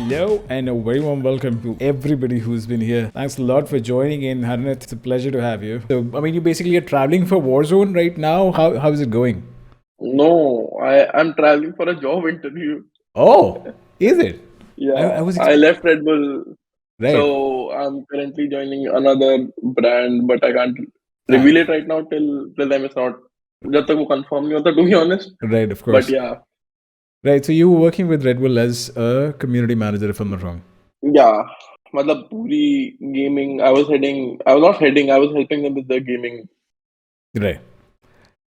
Hello and a very warm welcome to everybody who's been here. Thanks a lot for joining in, Harnit. It's a pleasure to have you. So, you basically are traveling for Warzone right now. How is it going? No, I'm traveling for a job interview. Oh, is it? I Yeah, was I left Red Bull, right. so I'm currently joining another brand, but I can't Ah, reveal it right now till time it's not जब तक वो confirm नहीं होता, to be honest. right, of But course. yeah, Right. So you were working with Red Bull as a community manager, if I'm not wrong. yeah, मतलब पूरी gaming. I was not heading. I was helping them with the gaming. Right.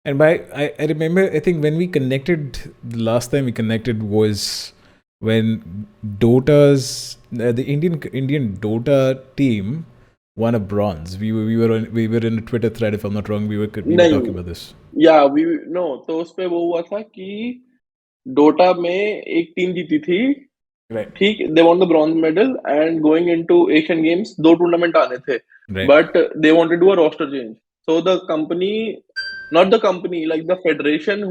And I remember, I think when we connected, the last time we connected was when Dota's the Indian Dota team won a bronze. We were in a Twitter thread, if I'm not wrong. We were नहीं, talking about this. yeah, we no. तो उस पे वो हुआ था कि Dota में एक टीम जीती थी. Right. ठीक, they won the bronze medal and going into Asian Games, दो टूर्नामेंट आने थे, Right. but they wanted to do a roster change. So the company, not the company, like the federation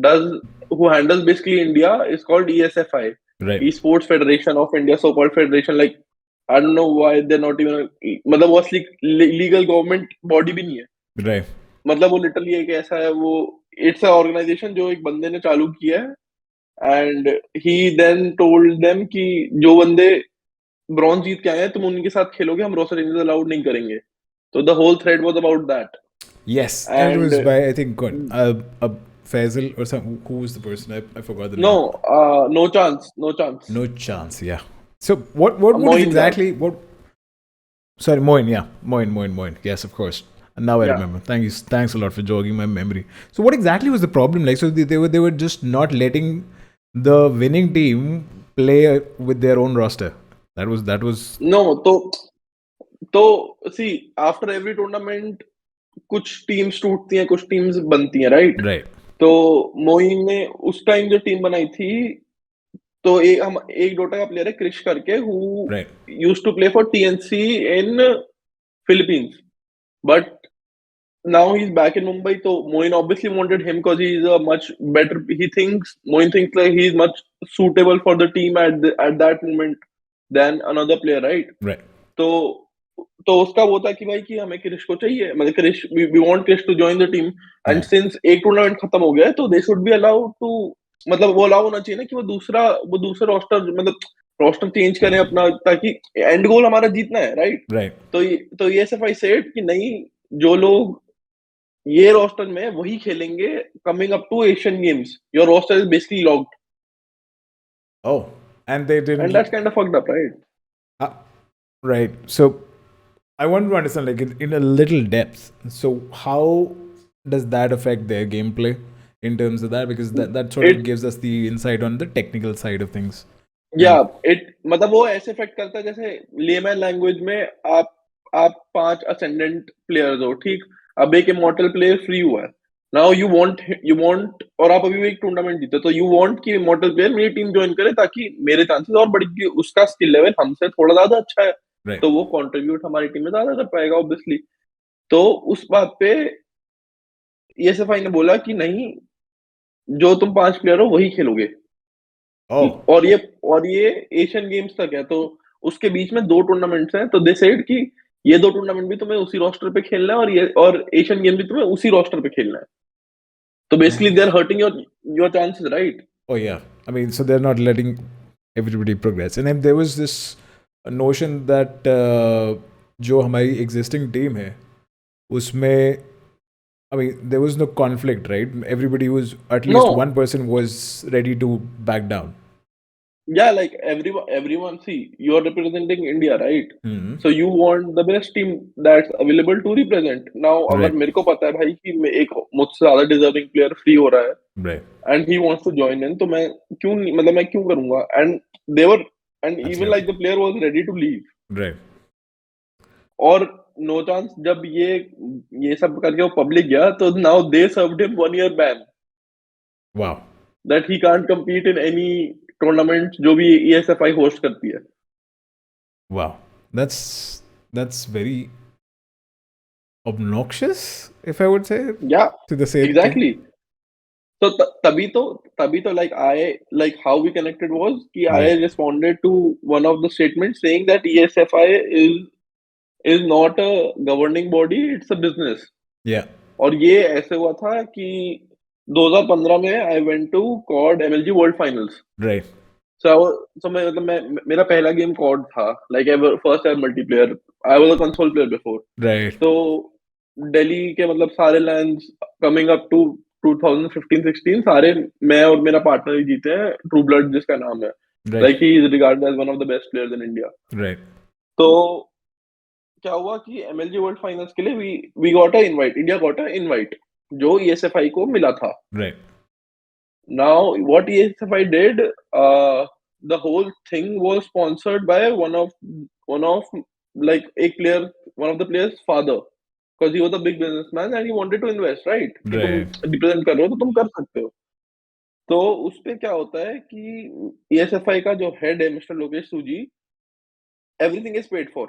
does, who handles basically India is called ESFI, Right. eSports Federation of India, so-called federation. Like I don't know why they're not even, मतलब वो legal government body भी नहीं है. Right. मतलब वो literally एक ऐसा है, वो इट्स अ ऑर्गेनाइजेशन जो एक बंदे ने चालू किया है. And he then told them कि जो बंदे ब्रॉन्ज जीत के आए हैं तुम उनके साथ खेलोगे, हम रोस्टर चेंजेस अलाउड नहीं करेंगे. तो the whole thread was about that. Yes, and it and was by I think God, Faisal or some. Who was the person? I forgot the no, name. No chance, no chance. No chance. Yeah. So what is Moin था. exactly what? Sorry, Moin. Yeah, Moin. Yes, of course. And now I या, remember. Thank you. Thanks a lot for jogging my memory. So, what exactly was the problem? Like, so they were just not letting the winning team play with their own roster. That was no. तो see, after every tournament कुछ teams टूटती हैं, कुछ teams बनती हैं, right. right. तो मोइन ने उस टाइम जो टीम बनाई थी, तो एक डोटा का प्लेयर है क्रिश करके, who Right. Used to play for TNC in Philippines, but now he's back in Mumbai. So Moin obviously wanted him because he's a much better. Moin thinks like he's much suitable for the team at that moment than another player, right? Right. तो उसका वो था कि भाई कि हमें क्रिश को चाहिए, मतलब Krish, we want Krish to join the team. And Yeah. Since एक टूर्नामेंट खत्म हो गया है तो they should be allowed to, मतलब वो अलाउ होना चाहिए ना कि वो दूसरा रोस्टर, मतलब रोस्टर चेंज करें अपना, ताकि एंड गोल हमारा जीतना है, राइट. Right. तो ये सफाई सेट कि नहीं, जो लोग ये रोस्टर में वही खेलेंगे coming up to Asian Games, your roster is basically locked. Oh, and they and didn't. That's kind of fucked up, right. Uh, right. So I want to understand, like, in a little depth. So how does that affect their gameplay in terms of that? Because that sort of it gives us the insight on the technical side of things. या And it मतलब वो ऐसे effect करता है जैसे layman language में आप 5 ascendant players हो, ठीक. अब एक इमॉर्टल प्लेयर फ्री हुआ है. नाउ यू वांट, और आप अभी भी एक टूर्नामेंट जीते, तो यू वांट कि इमॉर्टल प्लेयर मेरी टीम ज्वाइन करे ताकि मेरे चांसेस और बढ़े, कि उसका स्किल लेवल हमसे थोड़ा ज्यादा अच्छा है, right. तो वो कंट्रीब्यूट हमारी टीम में ज्यादा कर पाएगा ऑब्वियसली. तो उस बात पे ईएसएफआई ने बोला कि नहीं, जो तुम 5 प्लेयर हो वही खेलोगे. Oh, और ये एशियन गेम्स तक है, तो उसके बीच में 2 टूर्नामेंट्स हैं, तो दे सेड कि ये 2 टूर्नामेंट भी तुम्हें उसी रोस्टर पे खेलना है, और एशियन गेम भी तुम्हें उसी रोस्टर पे खेलना है. तो basically they are hurting your chances, right. oh yeah. I mean, so they're not letting everybody progress. And then there was this notion that जो हमारी existing team है, उसमें I mean, there was no conflict, right? Everybody was, at least one No, person was ready to back down. yeah, like everyone, see, you are representing India, right? Hmm. So you want the best team that's available to represent. Now अगर Right. मेरे को पता है भाई कि एक मुझसे ज्यादा डिजर्विंग प्लेयर फ्री हो रहा है Right. and he wants to join in, तो मैं क्यों नहीं, मतलब मैं क्यों करूंगा. And they were, and even like Absolutely. the player was ready to leave. Right. और नो चांस जब ये सब करके वो पब्लिक गया, तो now they served him 1 year ban, Wow. That he can't compete in any tournament जो भी ईएसएफआई होस्ट करती है. Wow. That's very obnoxious, if I would say, या, to the same thing. Exactly. So तभी तो like how we connected was कि I Right. responded to one of the statements saying that ESFI is not a governing body, it's a business. Yeah. और ये ऐसे हुआ था कि 2015 में I went to COD MLG World Finals. Right. So मैं मेरा पहला गेम COD था, like ever first ever multiplayer. I was a console player before. Right. तो दिल्ली के मतलब सारे लैंड्स कमिंग अप टू 2015-16 सारे मैं और मेरा पार्टनर ही जीते हैं, ट्रू ब्लड जिसका नाम है, Right. like he is regarded as one of the best players in India. Right. तो क्या हुआ कि MLG वर्ल्ड फाइनल्स के लिए we got a invite, India got a invite जो ESFI को मिला था. Right. Now what ESFI did, the whole thing was sponsored by one of like एक player, one of the players father, because he was a big businessman and he wanted to invest, right? कि तुम Right. Represent कर रहे हो तो तुम कर सकते हो. तो उसपे क्या होता है कि ESFI का जो हेड है मिस्टर लोकेश सूजी, everything is paid for,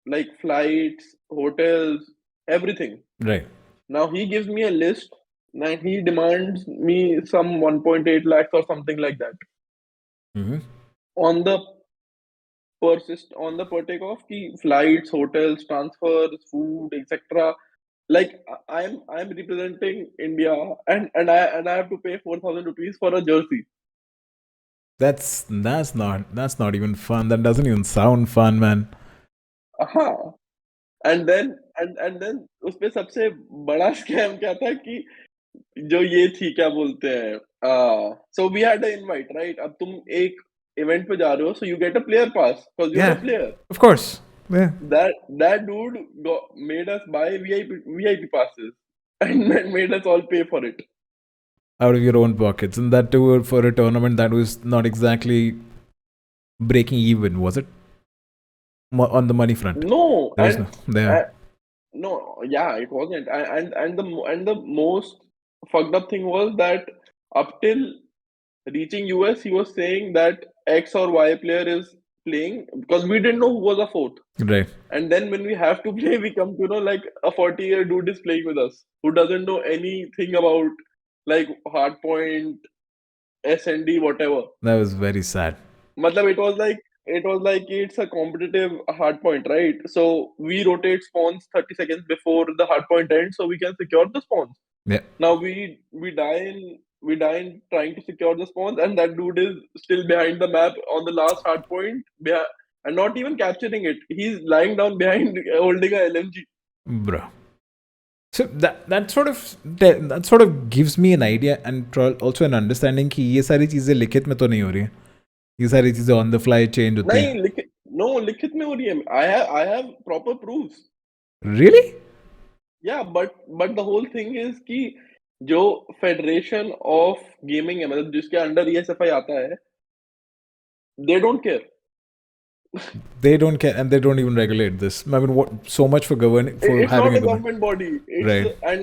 like flights, hotels, everything. Right. Now he gives me a list and he demands me some 1.8 lakhs or something like that Mm-hmm. on the on the per take off ki flights, hotels, transfers, food, etc. Like I'm representing India and I have to pay 4,000 rupees for a jersey. That's not even fun. That doesn't even sound fun, man. हाँ. And then उसपे सबसे बड़ा scam क्या था कि जो ये थी क्या बोलते हैं, so we had an invite, right? अब तुम एक इवेंट पे जा रहे हो, so you get a player pass because you're a Yeah. player. Of course. Yeah. That dude made us buy VIP passes and made us all pay for it. Out of your own pockets, and that too for a tournament that was not exactly breaking even, was it? On the money front, No, there was no. There. no, yeah, it wasn't. And the most fucked up thing was that up till reaching US, he was saying that X or Y player is playing because we didn't know who was a fourth. Right. And then when we have to play, we come to know like a 40-year dude is playing with us who doesn't know anything about like hardpoint, SND, whatever. That was very sad. Matlab, it was like it's a competitive hardpoint, right? So we rotate spawns 30 seconds before the hardpoint ends so we can secure the spawns. Yeah. Now we die in trying to secure the spawns, and that dude is still behind the map on the last hard point, and not even capturing it. He's lying down behind holding a LMG. Bro. So that sort of gives me an idea and also an understanding कि ये सारी चीजें लिखित में तो नहीं हो रही है. ये सारी चीजें on the fly change होती हैं. नहीं लिखित में हो रही है. I have proper proofs. Really? Yeah, but the whole thing is कि जो फेडरेशन ऑफ गेमिंग है, मतलब जिसके अंडर ESFI आता है, they don't care. They don't care and they don't even regulate this. I mean, what so much for governing for It's having not a a government body. Right. And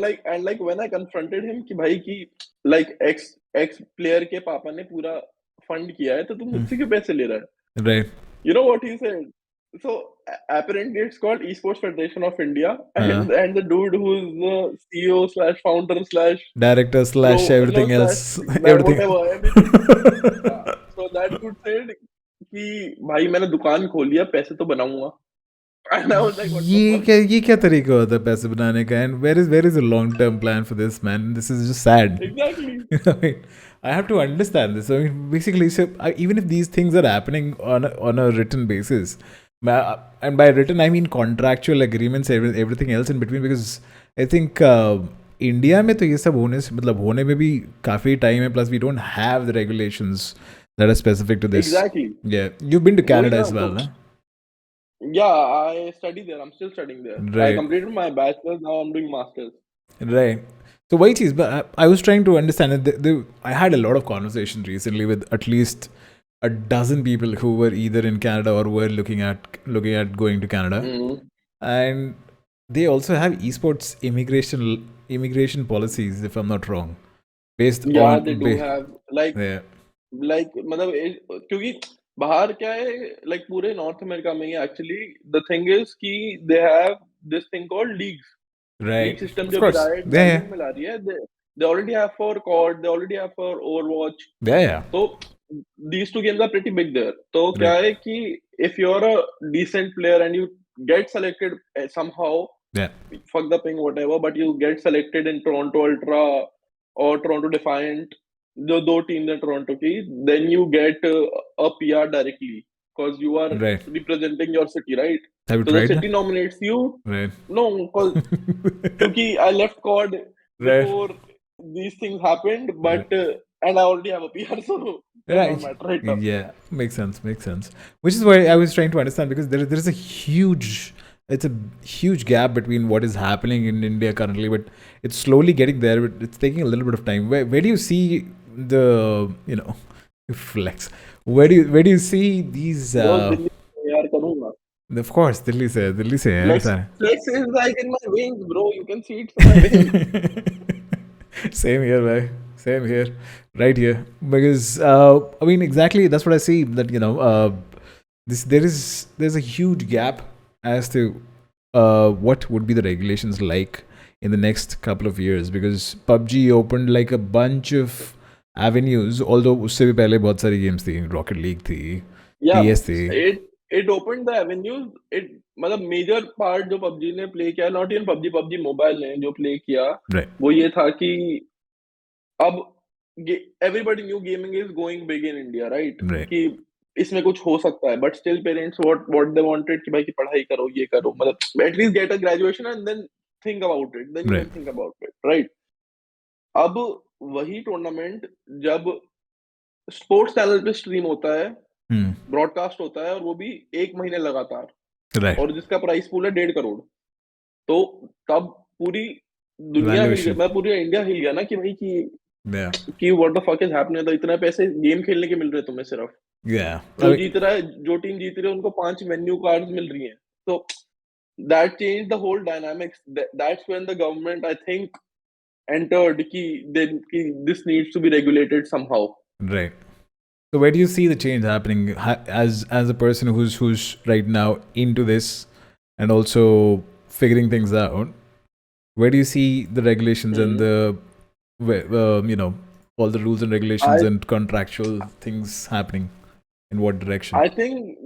when I confronted him कि भाई कि like ex player के पापा ने पूरा fund किया है तो तुम मुझसे क्यों पैसे ले रहा है? Right. You know what he said? So apparently it's called eSports Federation of India, and the dude who's the CEO slash founder slash Director slash everything no, else. slash Everything. everything. So that dude said कि भाई मैंने दुकान खोली है, पैसे तो बनाऊंगा. And I was like, what the fuck? ये क्या तरीका होता है पैसे बनाने का? And where is the long term plan for this, man? This is just sad. Exactly. I mean, I have to understand this. I mean, basically, so even if these things are happening on a written basis, and by written I mean contractual agreements, everything else in between, because I think India में तो ये सब होने में भी काफी time है. Plus, we don't have the regulations that are specific to this. Exactly. Yeah, you've been to Canada as well, huh? Yeah, I study there. I'm still studying there. Right. I completed my bachelor's. Now I'm doing master's. Right. So why cheese? But I was trying to understand it. I had a lot of conversation recently with at least a dozen people who were either in Canada or were looking at going to Canada, and they also have esports immigration policies, if I'm not wrong, based on they do have like मतलब क्योंकि बाहर क्या है, like पूरे north America में ही actually the thing is कि they have this thing called leagues. Right. League system Of जो course. Right Yeah. में ला रही है, they already have for COD, they already have for Overwatch. Yeah. So these two games are pretty big there. तो क्या Right. है कि if you're a decent player and you get selected somehow, Yeah. fuck the ping whatever, but you get selected in Toronto Ultra or Toronto Defiant, जो दो teams हैं Toronto की, then you get a PR directly because you are Right. representing your city, right? Have you So the tried city that? nominates you. Right. No, because क्योंकि I left COD Right. before these things happened, but and I already have a PR, so does not Right. matter right now. Yeah. Makes sense. Which is why I was trying to understand, because there is a huge gap between what is happening in India currently, but it's slowly getting there. But it's taking a little bit of time. Where do you see the flex? Where do you see these? Bro, Delhi से यार करूँगा. Of course, Delhi से है Flex, सारे. flex is like in my veins, bro. You can see it in my veins. Same here, bhai. Same here, right here. Because I mean, exactly, that's what I see. That there's a huge gap as to what would be the regulations like in the next couple of years. Because PUBG opened like a bunch of avenues. Although उससे भी पहले बहुत सारी games थी, Rocket League थी, Yeah, PS थी. it opened the avenues. It मतलब major part जो PUBG ने play किया, not even PUBG Mobile ने जो play किया, Right. वो ये था कि अब everybody knew gaming is going big in India, right? Right. कि इसमें कुछ हो सकता है, but still parents what they wanted कि भाई कि पढ़ाई करो, ये करो, मतलब at least get a graduation and then think about it, then you Right. can think about it, right? अब वही टूर्नामेंट जब स्पोर्ट्स चैनल पे स्ट्रीम होता है, ब्रॉडकास्ट होता है, और वो भी 1 महीने लगातार, Right. और जिसका प्राइस पूल है 1.5 करोड़, तो तब पूरी दुनिया हिल गई, मैं पूरी इंडिया हिल गया ना कि भाई कि what the fuck is happening, तो इतने पैसे गेम खेलने के मिल रहे तुम्हें सिर्फ. जो जीत रहा है, जो टीम जीत रही है उनको 5 मेन्यू कार्ड्स मिल रही हैं. तो that changed the whole dynamics. That's when the government, I think, entered कि this needs to be regulated somehow. Right. So where do you see the change happening as a person who's right now into this and also figuring things out? Where do you see the regulations and the all the rules and regulations and contractual things happening? In what direction? I think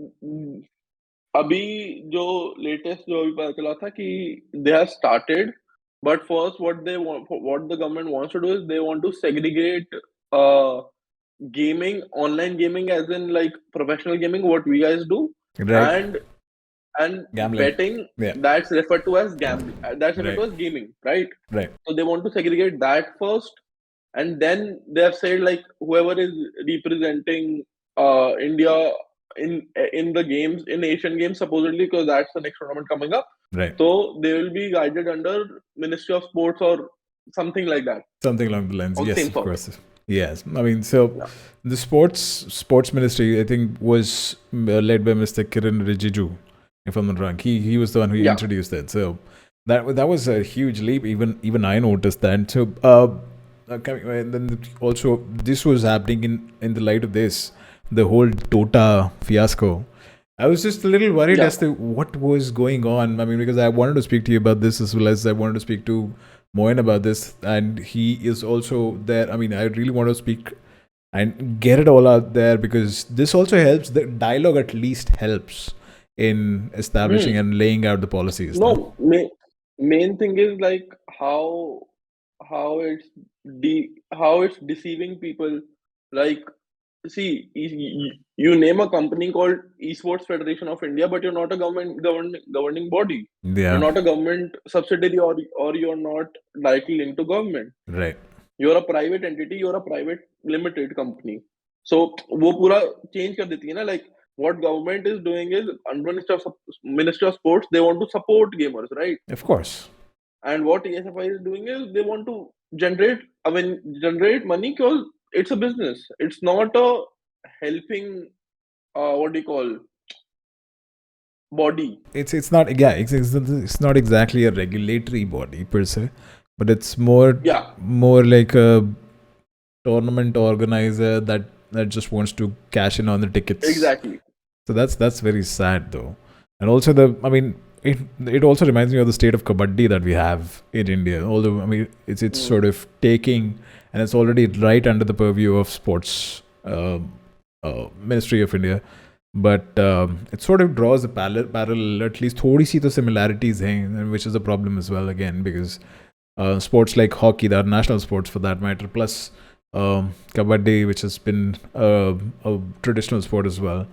अभी जो latest जो अभी पता चला था कि they have started, but first what the government wants to do is they want to segregate gaming, online gaming, as in like professional gaming, what we guys do, right, and gambling. Betting, that's referred to as gambling, that's referred to as gaming, right? So they want to segregate that first, and then they have said like whoever is representing India in the games, in Asian Games supposedly, because that's the next tournament coming up, right? So they will be guided under Ministry of Sports or something like that. Something along the lines, yes, of course. Yes, I mean, so the sports ministry, I think, was led by Mr. Kiran Rijiju, if I'm not wrong. He was the one who introduced that. So that was a huge leap. Even I noticed that. So and then also this was happening in the light of this, the whole DotA fiasco. I was just a little worried as to what was going on. I mean, because I wanted to speak to you about this, as well as I wanted to speak to Moin about this, and he is also there. I mean, I really want to speak and get it all out there, because this also helps. The dialogue at least helps in establishing and laying out the policies. No, main thing is like how it's deceiving people. Like, see, you name a company called eSports Federation of India, but you're not a governing body. Yeah. You're not a government subsidiary, or you're not directly linked to government. Right. You're a private entity. You're a private limited company. So वो पूरा change कर देती है ना. Like what government is doing is under Ministry of Sports, they want to support gamers, right? Of course. And what ESFI is doing is they want to generate money, because it's a business. It's not a helping what do you call body. It's not it's not exactly a regulatory body per se, but it's more like a tournament organizer that just wants to cash in on the tickets. Exactly. So that's very sad though. And also it also reminds me of the state of kabaddi that we have in India. Although I mean, it's sort of taking, and it's already right under the purview of sports Ministry of India. But it sort of draws a parallel. At least थोड़ी सी तो similarities हैं, which is a problem as well again, because sports like hockey, that are national sports for that matter, plus kabaddi, which has been a traditional sport as well.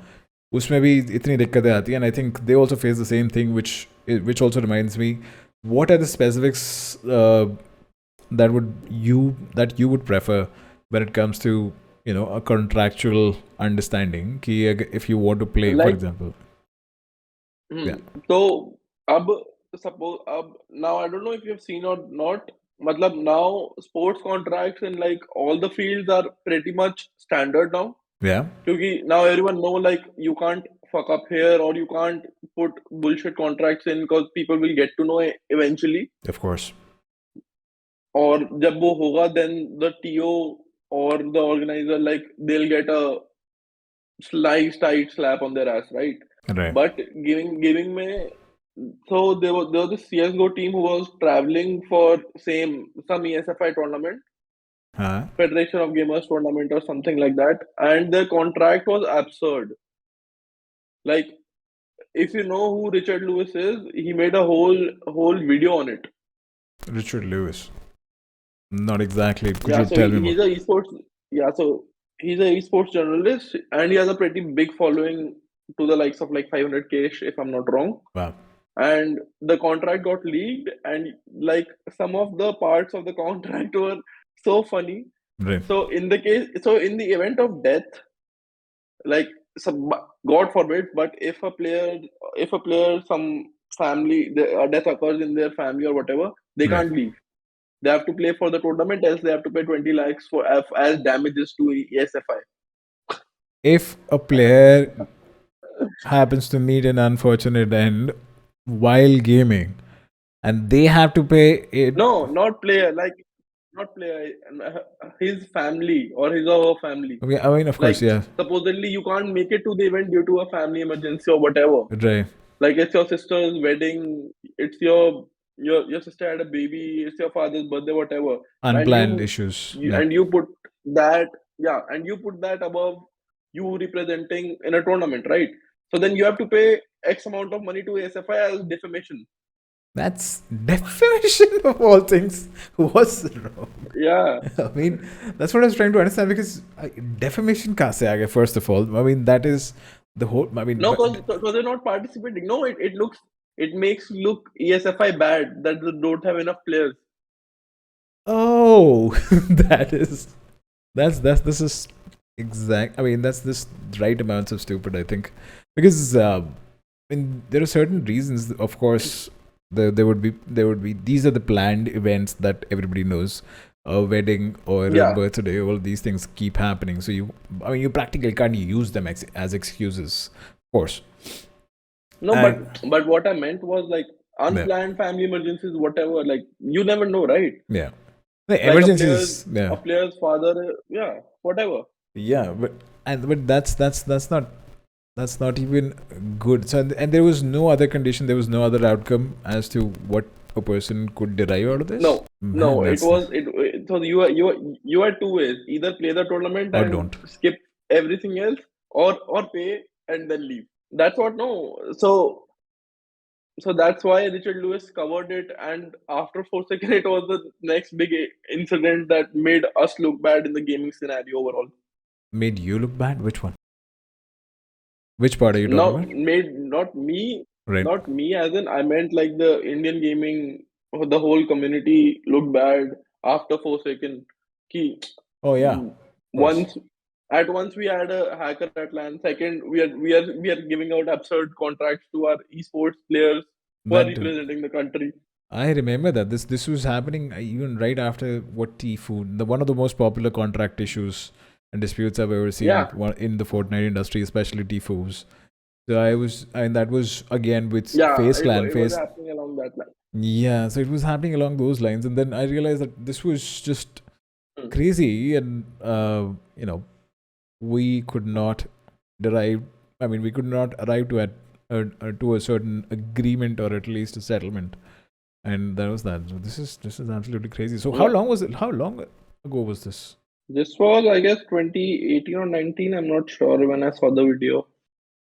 उसमें भी इतनी दिक्कतें आती हैं, and I think they also face the same thing, which also reminds me, what are the specifics that you would prefer when it comes to a contractual understanding कि if you want to play, for example. So suppose now I don't know if you have seen or not, matlab now sports contracts in like all the fields are pretty much standard now. Yeah. Because now everyone know like you can't fuck up here or you can't put bullshit contracts in because people will get to know eventually. Of course. और जब वो होगा, then the TO or the organizer, like they'll get a tight slap on their ass, right? Right. But giving me, so there was a CS:GO team who was traveling for some ESFI tournament, Federation of Gamers tournament or something like that, and their contract was absurd. Like, if you know who Richard Lewis is, he made a whole video on it. Richard Lewis. Not exactly. Could Yeah, you tell me he's more? a esports. Yeah, so he's a esports journalist, and he has a pretty big following to the likes of like 500K, if I'm not wrong. Wow. And the contract got leaked, and like some of the parts of the contract were so funny. Right. So in the event of death, like God forbid, but if a player, some family, a death occurs in their family or whatever, they can't leave. They have to play for the tournament, else they have to pay 20 lakhs for as damages to ESFI. If a player happens to meet an unfortunate end while gaming, and they have to pay it. No, not player. His family or his or her family. Okay, I mean, of course, yeah. Supposedly, you can't make it to the event due to a family emergency or whatever. Right. Like it's your sister's wedding. It's your sister had a baby. It's your father's birthday, whatever. Unplanned issues. And you put that, and you put that above you representing in a tournament, right? So then you have to pay X amount of money to SFI as defamation. That's defamation of all things. What's wrong? Yeah. I mean, that's what I was trying to understand, because defamation kahan se aa gaya, first of all. I mean, that is the whole. I mean, no, because they're not participating. No, it makes look ESFI bad that they don't have enough players. Oh, this is exact. I mean, that's this right amounts of stupid, I think, because I mean, there are certain reasons. Of course, there would be. These are the planned events that everybody knows. A wedding or a birthday, all these things keep happening. So you practically can't use them as excuses, of course. No, but what I meant was like unplanned family emergencies, whatever. Like you never know, right? Yeah, the emergencies. A player's father, whatever. Yeah, but that's not even good. So and there was no other condition. There was no other outcome as to what a person could derive out of this. No, it was you had two ways: either play the tournament or and don't skip everything else, or pay and then leave. That's what So that's why Richard Lewis covered it, and after 4 seconds, it was the next big incident that made us look bad in the gaming scenario overall. Made you look bad? Which one? Which part are you talking about? Not me. Right. Not me, as in I meant like the Indian gaming, the whole community looked bad after 4 seconds. Oh yeah. Once we had a hacker at LAN. Second, we are giving out absurd contracts to our esports players who are representing the country. I remember that this was happening even right after Tfue, one of the most popular contract issues and disputes I've ever seen in the Fortnite industry, especially Tfue's. So that was again with Face Clan. It was happening along that line. Yeah, so it was happening along those lines, and then I realized that this was just crazy, and we could not arrive to to a certain agreement or at least a settlement, and that was that. So this is absolutely crazy. So how Yeah. long was it? How long ago was this? This was, I guess, 2018 or 19. I'm not sure when I saw the video,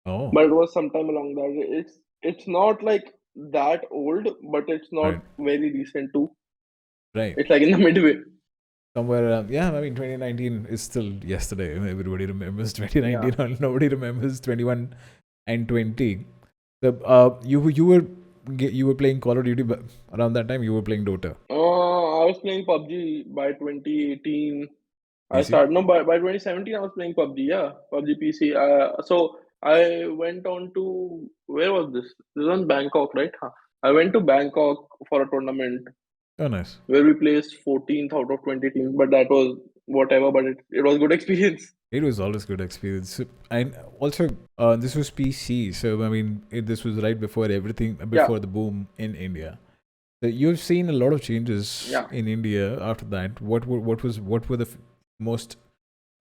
Oh, but it was sometime along that. It's not like that old, but it's not right, very recent too. right. It's like in the midway. Somewhere around, yeah. I mean, 2019 is still yesterday. Everybody remembers Yeah. 2019, and nobody remembers 21 and 20. So, you were playing Call of Duty, but around that time you were playing Dota. I was playing PUBG by 2018. I PC. started no by 2017. I was playing PUBG. Yeah, PUBG PC. So I went on to where was this? This was in Bangkok, right? Huh. I went to Bangkok for a tournament Oh, nice. where we placed 14th out of 20 teams, but that was whatever. But it was good experience. It was always good experience. And also, this was PC, so I mean, this was right before everything, Yeah, before the boom in India. So you've seen a lot of changes yeah. in India after that. What were the most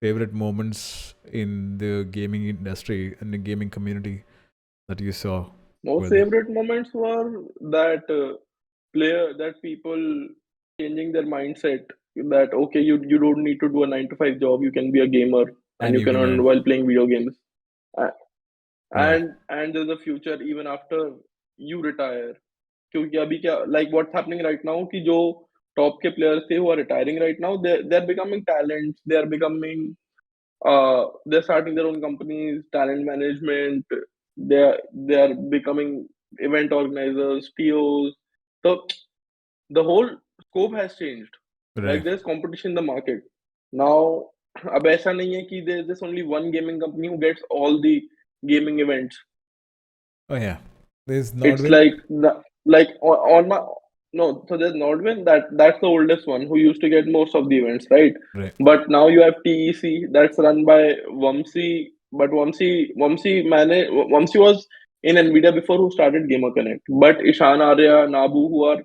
favorite moments in the gaming industry and the gaming community that you saw? Most Were there? favorite moments were that that people changing their mindset that okay, you don't need to do a 9 to 5 job. You can be a gamer and And you you can can earn earn. while playing video games. Uh, Right. and there's a future even after you retire. क्योंकि अभी क्या like what's happening right now कि जो top के players थे who are retiring right now, they're becoming talents. They're becoming they're starting their own companies, talent management. They're becoming event organizers, TOs. So the whole scope has changed. Like Right. there's competition in the market now. अब ऐसा नहीं है कि there's just only one gaming company who gets all the gaming events. Oh yeah. There's It's Nordwin. like on my no. So there's Nordwin that's the oldest one who used to get most of the events, right? Right. But now you have TEC that's run by Vamsi. But Vamsi was in Nvidia before who started Gamer Connect. But Ishan Arya, Nabu, who are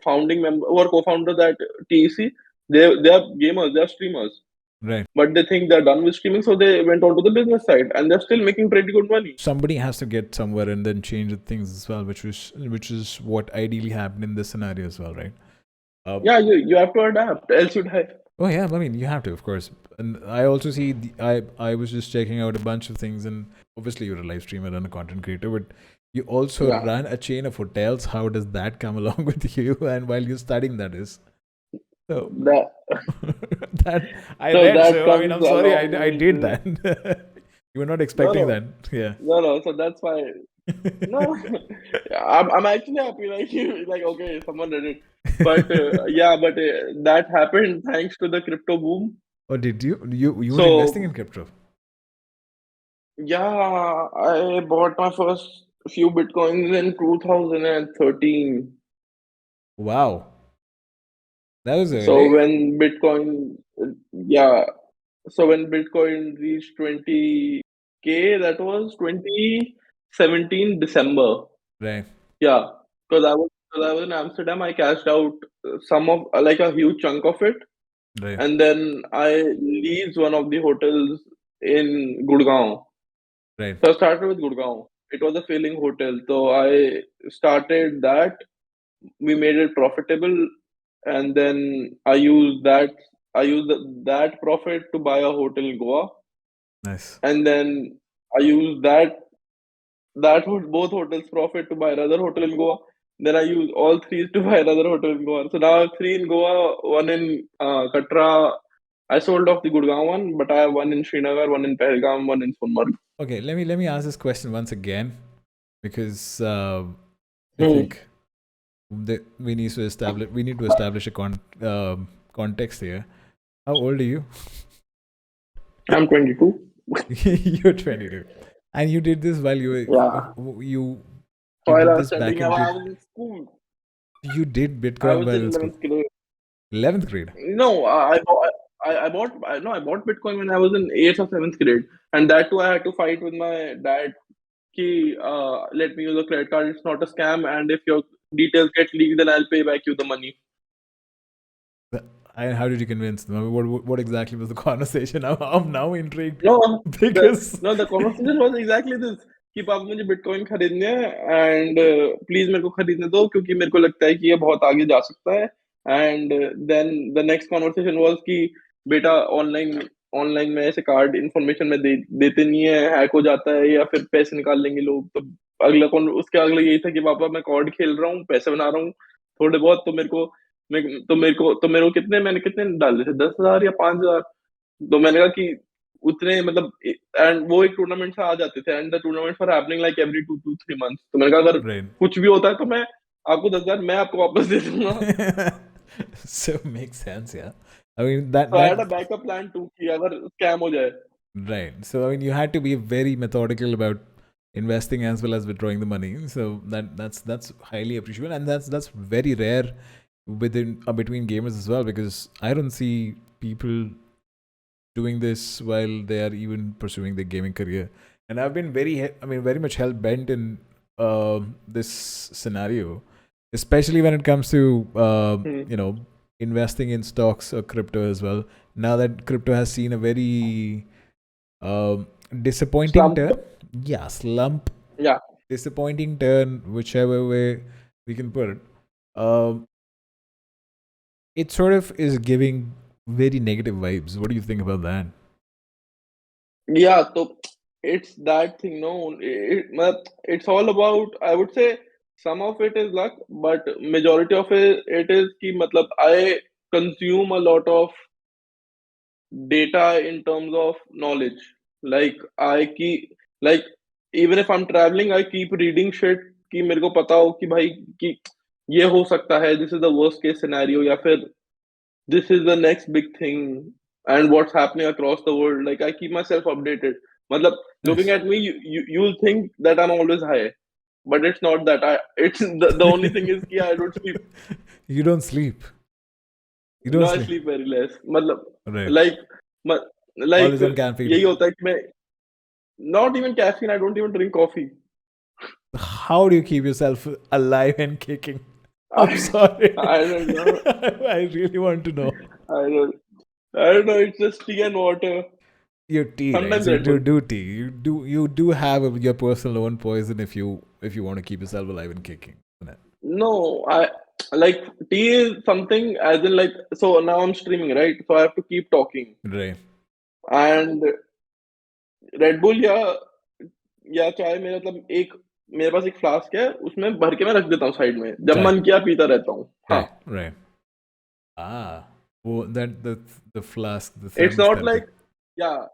who are co-founders at TEC, they are gamers, they are streamers. Right. But they think they're done with streaming, so they went on to the business side, and they're still making pretty good money. Somebody has to get somewhere and then change the things as well, which is what ideally happened in this scenario as well, right? Yeah, you have to adapt, else you die. Oh yeah, I mean you have to, of course. And I also see I was just checking out a bunch of things, and obviously you're a live streamer and a content creator, but you also Yeah, run a chain of hotels. How does that come along with you? And while you're studying, that is. So that that I so read. that So I mean, comes I'm sorry, along I with did that. You were not no, expecting no, that, yeah. no. So that's why no. I'm actually happy. Like you, like okay, someone did it. But yeah, but that happened thanks to the crypto boom. Or did you were investing in So crypto? yeah, I bought my first few bitcoins in 2013. Wow, that was So early. when Bitcoin, yeah, so when Bitcoin reached 20K, that was 2017 December. Right, Yeah, because I was in Amsterdam, I cashed out some of like a huge chunk of it, right, and then I leased one of the hotels in Gurgaon. right. So I started with Gurgaon. It was a failing hotel, so I started that. We made it profitable, and then I used that profit to buy a hotel in Goa, Nice. and then I used both hotels profit to buy another hotel in Goa. Then I used all three to buy another hotel in Goa. So now I have three in Goa, one in Katra. I sold off the Gurgaon one, but I have one in Srinagar, one in Pahalgam, one in Sonmarg. Okay, let me ask this question once again, because I Hmm. think we need to establish a context here. How old are you? I'm 22. You're 22, and you did this while Yeah. you So you I did was this back studying. I in was in school. you did I Bitcoin was while in in school. 11th grade. 11th grade. No, I bought Bitcoin when I was in 8th or 7th grade, and that too I had to fight with my dad. Ki, let me use a credit card. It's not a scam, and if your details get leaked, then I'll pay back you the money. And how did you convince them? I mean, what exactly was the conversation? I'm now intrigued No, because the conversation was exactly this. कि पापा मुझे bitcoin खरीदने हैं and please मेरे को खरीदने दो क्योंकि मेरे को लगता है कि ये बहुत आगे जा सकता है। And then the next conversation was कि बेटा ऑनलाइन ऑनलाइन में ऐसे कार्ड इन्फॉर्मेशन में देते नहीं है, हैक हो जाता है या फिर पैसे निकाल लेंगे लोग। तो अगला कौन उसके अगला यही था कि पापा मैं कार्ड खेल रहा हूँ, पैसे बना रहा हूँ थोड़े बहुत, तो मेरे को कितने मैंने कितने डाले थे, 10,000 या 5,000। तो मैंने कहा कि उतने मतलब, एंड वो एक टूर्नामेंट से आ जाते थे and the tournament for happening like every 2 to 3 months। तो मैंने कहा अगर Right. कुछ भी होता है तो मैं आपको 10,000 मैं आपको वापस दे दूंगा। So makes sense, yeah. I mean that तो I that had a backup plan too कि अगर स्कैम हो जाए। right. So I mean you had to be very methodical about investing as well as withdrawing the money. So that's highly appreciable, and that's very rare within between gamers as well, because I don't see people doing this while they are even pursuing their gaming career. And I've been very much hell bent in this scenario, especially when it comes to investing in stocks or crypto as well. Now that crypto has seen a very disappointing Slump. turn. Yeah, slump. Yeah. Disappointing turn, whichever way we can put it. It sort of is giving very negative vibes. What do you think about that? Yeah, so it's that thing, no? It's all about, I would say, some of it is luck, but majority of it is कि मतलब I consume a lot of data in terms of knowledge. Like like even if I'm traveling, I keep reading shit कि मेरे को पता हो कि भाई कि ये हो सकता है, this is the worst case scenario, या फिर this is the next big thing and what's happening across the world. Like I keep myself updated. Matlab, looking Nice. at me, you'll think that I'm always high, but it's not that. It's the only thing is कि I don't sleep. You don't sleep. You don't No, I sleep. sleep very less. Matlab, Right. like, like Always on caffeine. यही होता है कि मैं not even caffeine. I don't even drink coffee. How do you keep yourself alive and kicking? I'm sorry. I don't know. I really want to know. I don't. I don't know. It's just tea and water. Your tea, right? Sometimes So you Red Bull. do tea. You do have your personal own poison if you want to keep yourself alive and kicking. No, I like tea is something as in like, so now I'm streaming, right? So I have to keep talking. Right. And Red Bull या चाय में मतलब एक मेरे पास एक flask है, उसमें भर के मैं रख देता हूँ साइड में, जब Chai. मन किया पीता रहता हूँ। हाँ। Right. Right. Ah. Well, that the flask, the It's not thermostat. like, yeah,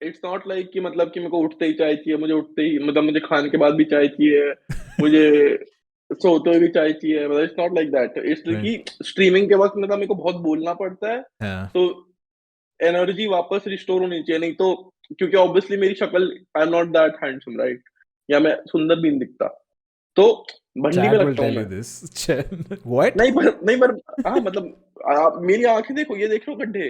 it's not like कि मतलब कि मेरे को उठते ही चाय चाहिए, मुझे उठते ही मतलब मुझे खाने के बाद भी चाय चाहिए, मुझे सोते हुए भी चाय चाहिए, मतलब it's not like that. It's Right. कि स्ट्रीमिंग के वक्त मतलब मेरे को बहुत बोलना पड़ता है, Yeah. तो एनर्जी वापस रिस्टोर होनी चाहिए, नहीं तो क्योंकि ऑब्वियसली मेरी शक्ल, I am not that handsome, right? या मैं सुंदर भी नहीं दिखता, तो भंडी में Chat will लगता हूँ tell you मैं। this. What? नहीं पर हाँ मतलब मेरी आंखें देखो, ये देख लो गड्ढे,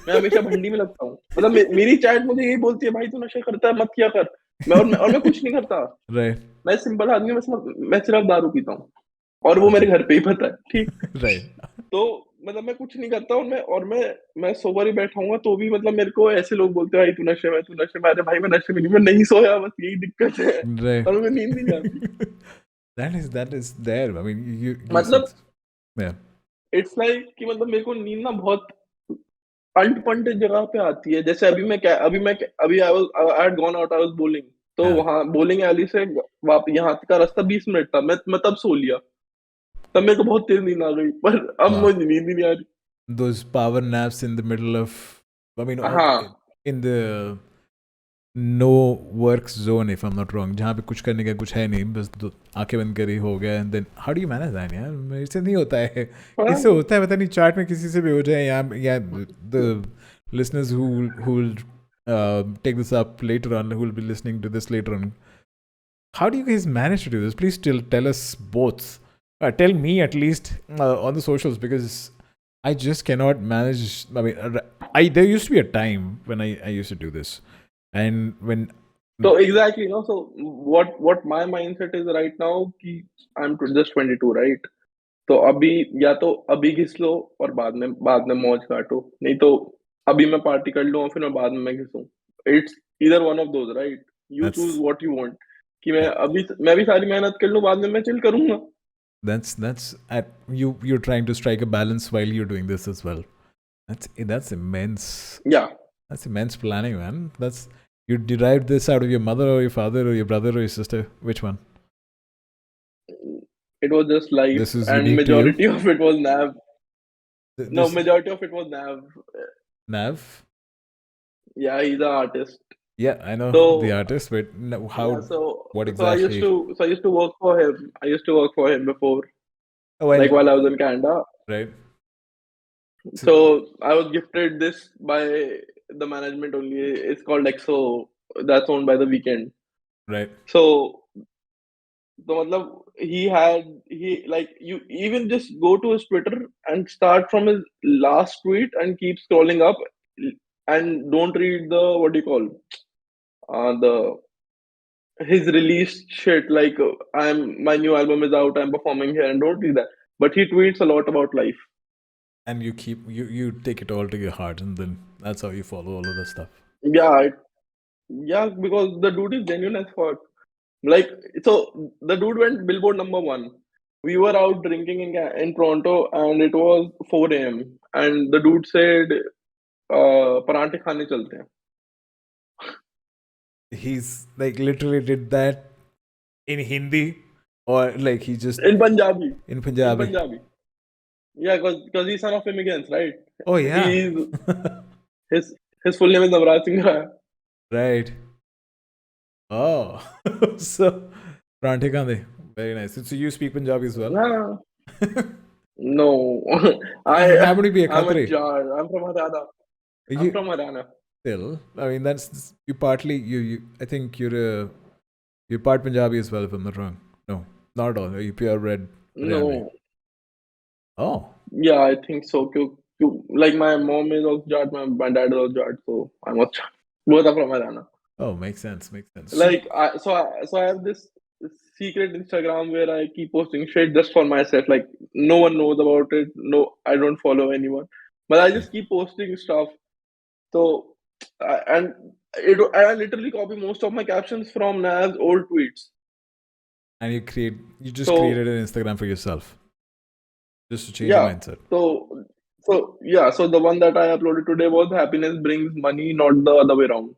मैं हमेशा भंडी में लगता हूँ। मतलब मेरी चैट मुझे यही बोलती है, भाई तू नशे करता है, मत किया कर। मैं कुछ नहीं करता। Right. मैं सिंपल आदमी, मैं सिर्फ दारू पीता हूँ और वो मेरे घर पे ही पता है, ठीक? Right. तो मतलब मैं कुछ नहीं करता, और मैं सोबर ही बैठा हूँ तो भी मतलब मेरे को ऐसे लोग बोलते हैं, भाई तू नशे में, तू नशे में। अरे भाई मैं नशे में नहीं, मैं नहीं सोया, बस यही दिक्कत है, Right. और मुझे नींद नहीं आती। that is there. I mean, you मतलब yeah. इट्स लाइक कि मतलब मेरे को नींद ना बहुत अंट-पंट जगह पे आती है। जैसे अभी I had gone out, I was bowling, तो Yeah. वहाँ बोलिंग एली से वाप यहाँ का रास्ता 20 मिनट था। मैं तब सो लिया। तब मेरे को बहुत तेज़ नींद आ गई, पर अब Wow. मुझे नींद ही नहीं आ रही। Those power naps in the middle of, I mean, हाँ। in the no work zone, if I'm not wrong, जहाँ पे कुछ करने का कुछ है नहीं, बस आंखें बंद करी हो गया, and then how do you manage that, यार? मेरे से नहीं होता है। हाँ। इससे होता है पता नहीं, चार्ट में किसी से भी हो जाए, या the listeners who will take this up later on, who will be listening to this later on, how do you guys manage to do this? Please tell us both. Tell me at least on the socials, because I just cannot manage. I mean, there used to be a time when I used to do this, and when So exactly, so what my mindset is right now कि I'm just 22, right? तो अभी या तो अभी घिस लो और बाद में मौज काटो, नहीं तो अभी मैं पार्टी कर लूँ और फिर मैं बाद में घिसूँ। It's either one of those, right? You choose that's what you want. कि मैं भी सारी मेहनत कर लूं, बाद में मैं चिल करूंगा. That's at you're trying to strike a balance while you're doing this as well. That's immense. Yeah, That's immense planning, man. That's you derived this out of your mother or your father or your brother or your sister. Which one? it was just life, This is and unique to you. majority of it was Nav. No, This majority of it was Nav. Nav. Yeah, he's an artist. Yeah, I know the So artist, but yeah, how? so What so exactly? I used to work for him. I used to work for him before, Oh, like well, while I was in Canada. right. So, So I was gifted this by the management only. It's called EXO. That's owned by the Weekend. right. So the matlab, he like you even just go to his Twitter and start from his last tweet and keep scrolling up and don't read the what do you call the his released shit like I'm my new album is out, I'm performing here, and don't read that. But he tweets a lot about life. And you take it all to your heart, and then that's how you follow all of the stuff. Yeah, yeah, because the dude is genuine as fuck. Like, so the dude went Billboard #1. We were out drinking in Toronto, and it was 4 a.m. And the dude said, "पराठे खाने चलते हैं." He's like literally did that in Hindi, or like he just In Punjabi. in In Punjabi. Punjabi. Yeah, because he's son of immigrants, right? Oh yeah, He's his his full name is Navraj Singh Raya. right. Oh, so Pranthe Kande. Very nice. So you speak Punjabi as well? Nah, no. You happen to be a I'm a Khatri. jar. I'm from Haryana. I'm You from Haryana. still. I mean, that's you partly. You I think you're part Punjabi as well, if I'm not wrong. No, not at all. You purebred Haryanvi. No. Oh, Yeah, I think so. Like my mom is also Jat, my dad is also Jat, so I'm also Jat. Both are from Haryana. oh, makes sense. Makes sense. Like I have this secret Instagram where I keep posting shit just for myself. Like no one knows about it. No, I don't follow anyone, but I just keep posting stuff. So and I literally copy most of my captions from Nav's old tweets. And you just So created an Instagram for yourself, just to change your yeah, mindset. so the one that I uploaded today was happiness brings money, not the other way around.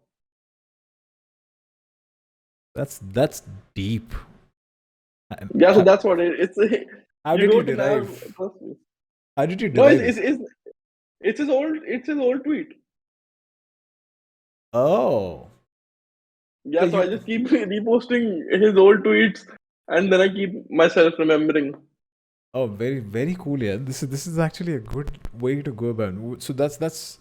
That's deep. And Yeah, so that's what it's. how You did you go to Nav. derive? How did you No, derive it? it's his old tweet. Oh, so Yeah, so I you. just keep reposting his old tweets, and then I keep myself remembering. Oh, very cool. Yeah, this is actually a good way to go about it. So that's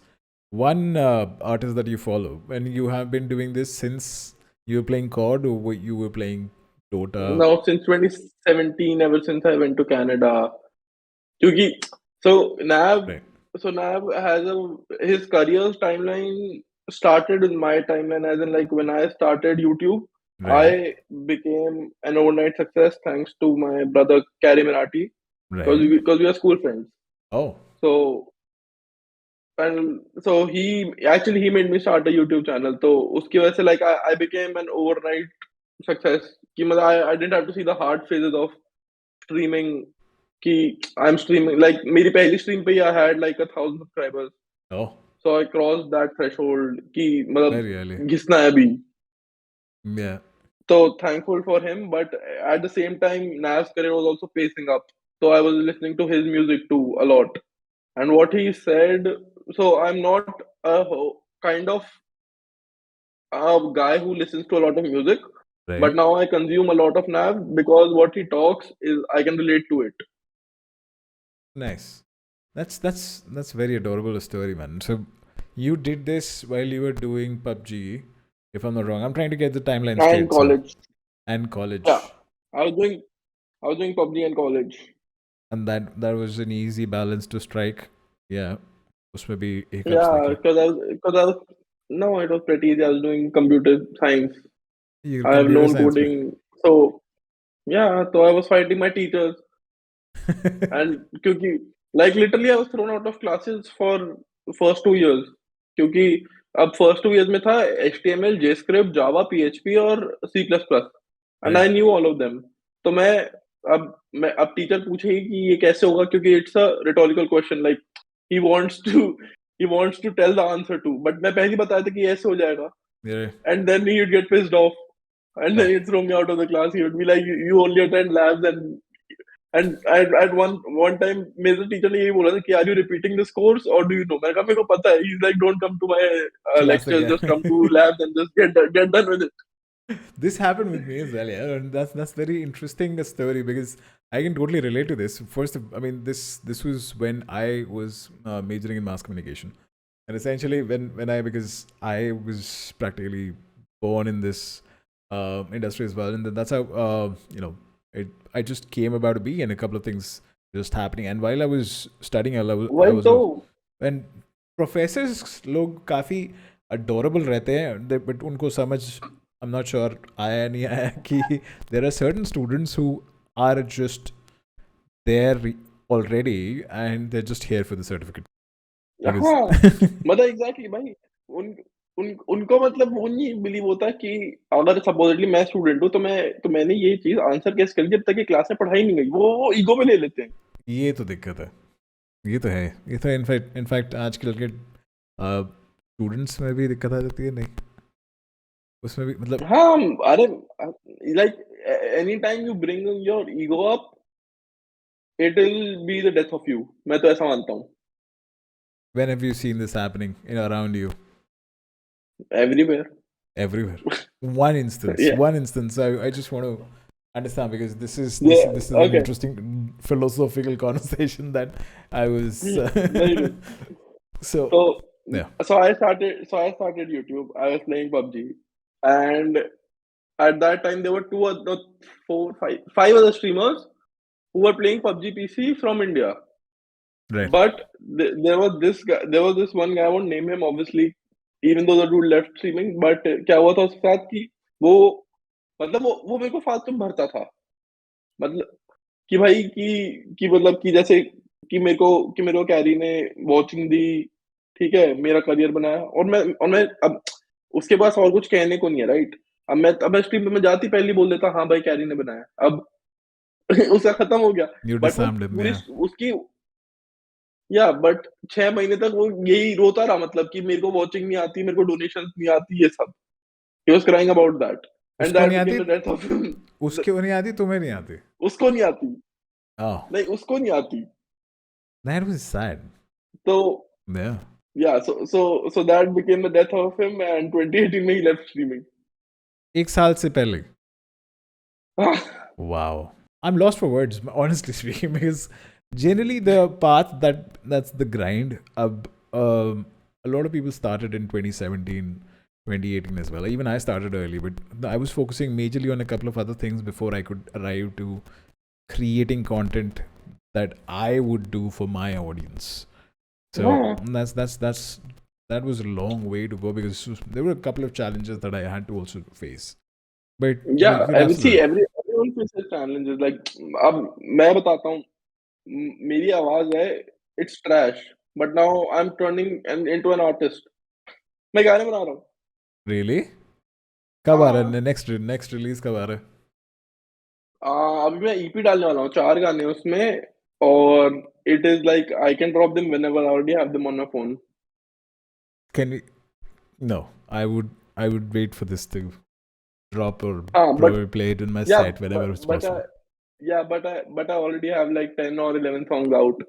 one artist that you follow, and you have been doing this since you were playing COD, or you were playing Dota. Now since 2017, ever since I went to Canada, क्योंकि so Nav Right. so Nav has his career's timeline started in my timeline, as in like when I started YouTube, Right. I became an overnight success thanks to my brother Carrie Minati Right. because we are school friends. Oh, So and so he made me start a YouTube channel. तो उसकी वजह से like I became an overnight success. कि मतलब I didn't have to see the hard phases of streaming. कि I'm streaming like मेरी पहली stream पे ही I had like 1,000 subscribers. oh, So I crossed that threshold कि मतलब very early. घिसना है अभी. Yeah. So thankful for him, but at the same time, Nav's career was also pacing up. So I was listening to his music too a lot. And what he said, so I'm not a kind of a guy who listens to a lot of music, Right. but now I consume a lot of Nav because what he talks is I can relate to it. Nice. That's very adorable story, man. So you did this while you were doing PUBG, if I'm not wrong. I'm trying to get the timeline And straight. college. And college. Yeah. I was doing PUBG in college. And that was an easy balance to strike. Yeah. उसमें भी hiccups Yeah, देखे. because I was no, it was pretty easy. I was doing computer science. You're I have computer known science coding. So yeah, so I was fighting my teachers. And क्योंकि like literally I was thrown out of classes for first 2 years. क्योंकि अब first 2 years में था HTML, JavaScript, Java, PHP और C++. and I knew all of them. तो अब teacher पूछेगी कि ये कैसे होगा, क्योंकि it's a rhetorical question, like he wants to tell the answer to, but मैं पहले ही बताया था कि ऐसे हो जाएगा, Yeah. and then he would get pissed off, and then he'd throw me out of the class. He would be like, you only attend labs, and at one time मेरे teacher ने यही बोला था कि are you repeating this course or do you know? मैंने कहा मेरे को पता है. He's like, don't come to my Class lectures, again. just come to labs and just get done with it. This happened with me as well, yeah, and that's very interesting a story because I can totally relate to this. First, I mean, this was when I was majoring in mass communication, and essentially because I was practically born in this industry as well, and then that's how I just came about to be, and a couple of things just happening. And while I was studying, I was and professors लोग काफी adorable रहते हैं, but उनको समझ I'm not sure आया नहीं आया कि there are certain students who are just there already and they're just here for the certificate. हाँ, मतलब exactly भाई, उनको मतलब वो नहीं बिलीव होता कि अगर सपोजिटली मैं स्टूडेंट हूँ तो मैंने ये चीज आंसर कैसे कर ली जब तक ये क्लास में पढ़ाई नहीं गई, वो ईगो में ले लेते हैं. ये तो दिक्कत है, ये तो है, ये तो इनफैक्ट आजकल के स्टूडेंट्स में भी दिक्कत आ जाती है. नहीं उसमें भी मतलब हाँ, अरे like anytime you bring your ego up, it will be the death of you. मैं तो ऐसा मानता हूँ. When have you seen this happening around you? Everywhere. One instance. Yeah. One instance. I just want to understand because this is okay. an interesting philosophical conversation that I was. So yeah. So I started YouTube. I was playing PUBG, and at that time there were five other streamers who were playing PUBG PC from India. Right. But there was this one guy, I won't name him obviously, even though the dude left streaming. But क्या हुआ था उसके साथ कि वो मेरे को फालतू में भरता था, मतलब कि भाई कि मतलब कि जैसे कि मेरे को कैरी ने वॉचिंग दी, ठीक है, मेरा करियर बनाया, और मैं अब उसके पास और कुछ कहने को नहीं है, राइट. अब मैं स्ट्रीम में जाती पहले बोल देता हाँ भाई कैरी ने बनाया, अब उसका खत्म हो गया. बट उसकी बट 6 महीने तक वो यही रोता रहा, मतलब कि मेरे को वॉचिंग नहीं आती, मेरे को डोनेशंस नहीं आती, ये सब. He was crying about that. And that became the death of him. उसको नहीं आती, तुम्हें नहीं आती? उसको नहीं आती. Oh. नहीं, उसको नहीं आती. That was sad. So yeah. So that became the death of him, and 2018 में he left streaming. एक साल से पहले. Wow. I'm lost for words, honestly speaking, because generally the path that's the grind. A lot of people started in 2017, 2018 as well. Even I started early, but I was focusing majorly on a couple of other things before I could arrive to creating content that I would do for my audience. So that was a long way to go because there were a couple of challenges that I had to also face. But everyone faces challenges. Like अब मैं बताता हूँ, मेरी आवाज है, it's trash, but now I'm turning into an artist. मैं गाने बना रहा हूँ. Really? कब आ रहा है next release कब आ रहा है? अभी मैं EP डालने वाला हूँ, 4 गाने उसमें, और it is like I can drop them whenever. I already have them on my phone. Can we? No, I would wait for this to drop or probably play it in my set whenever it's possible. But I already have like 10 or 11 songs out.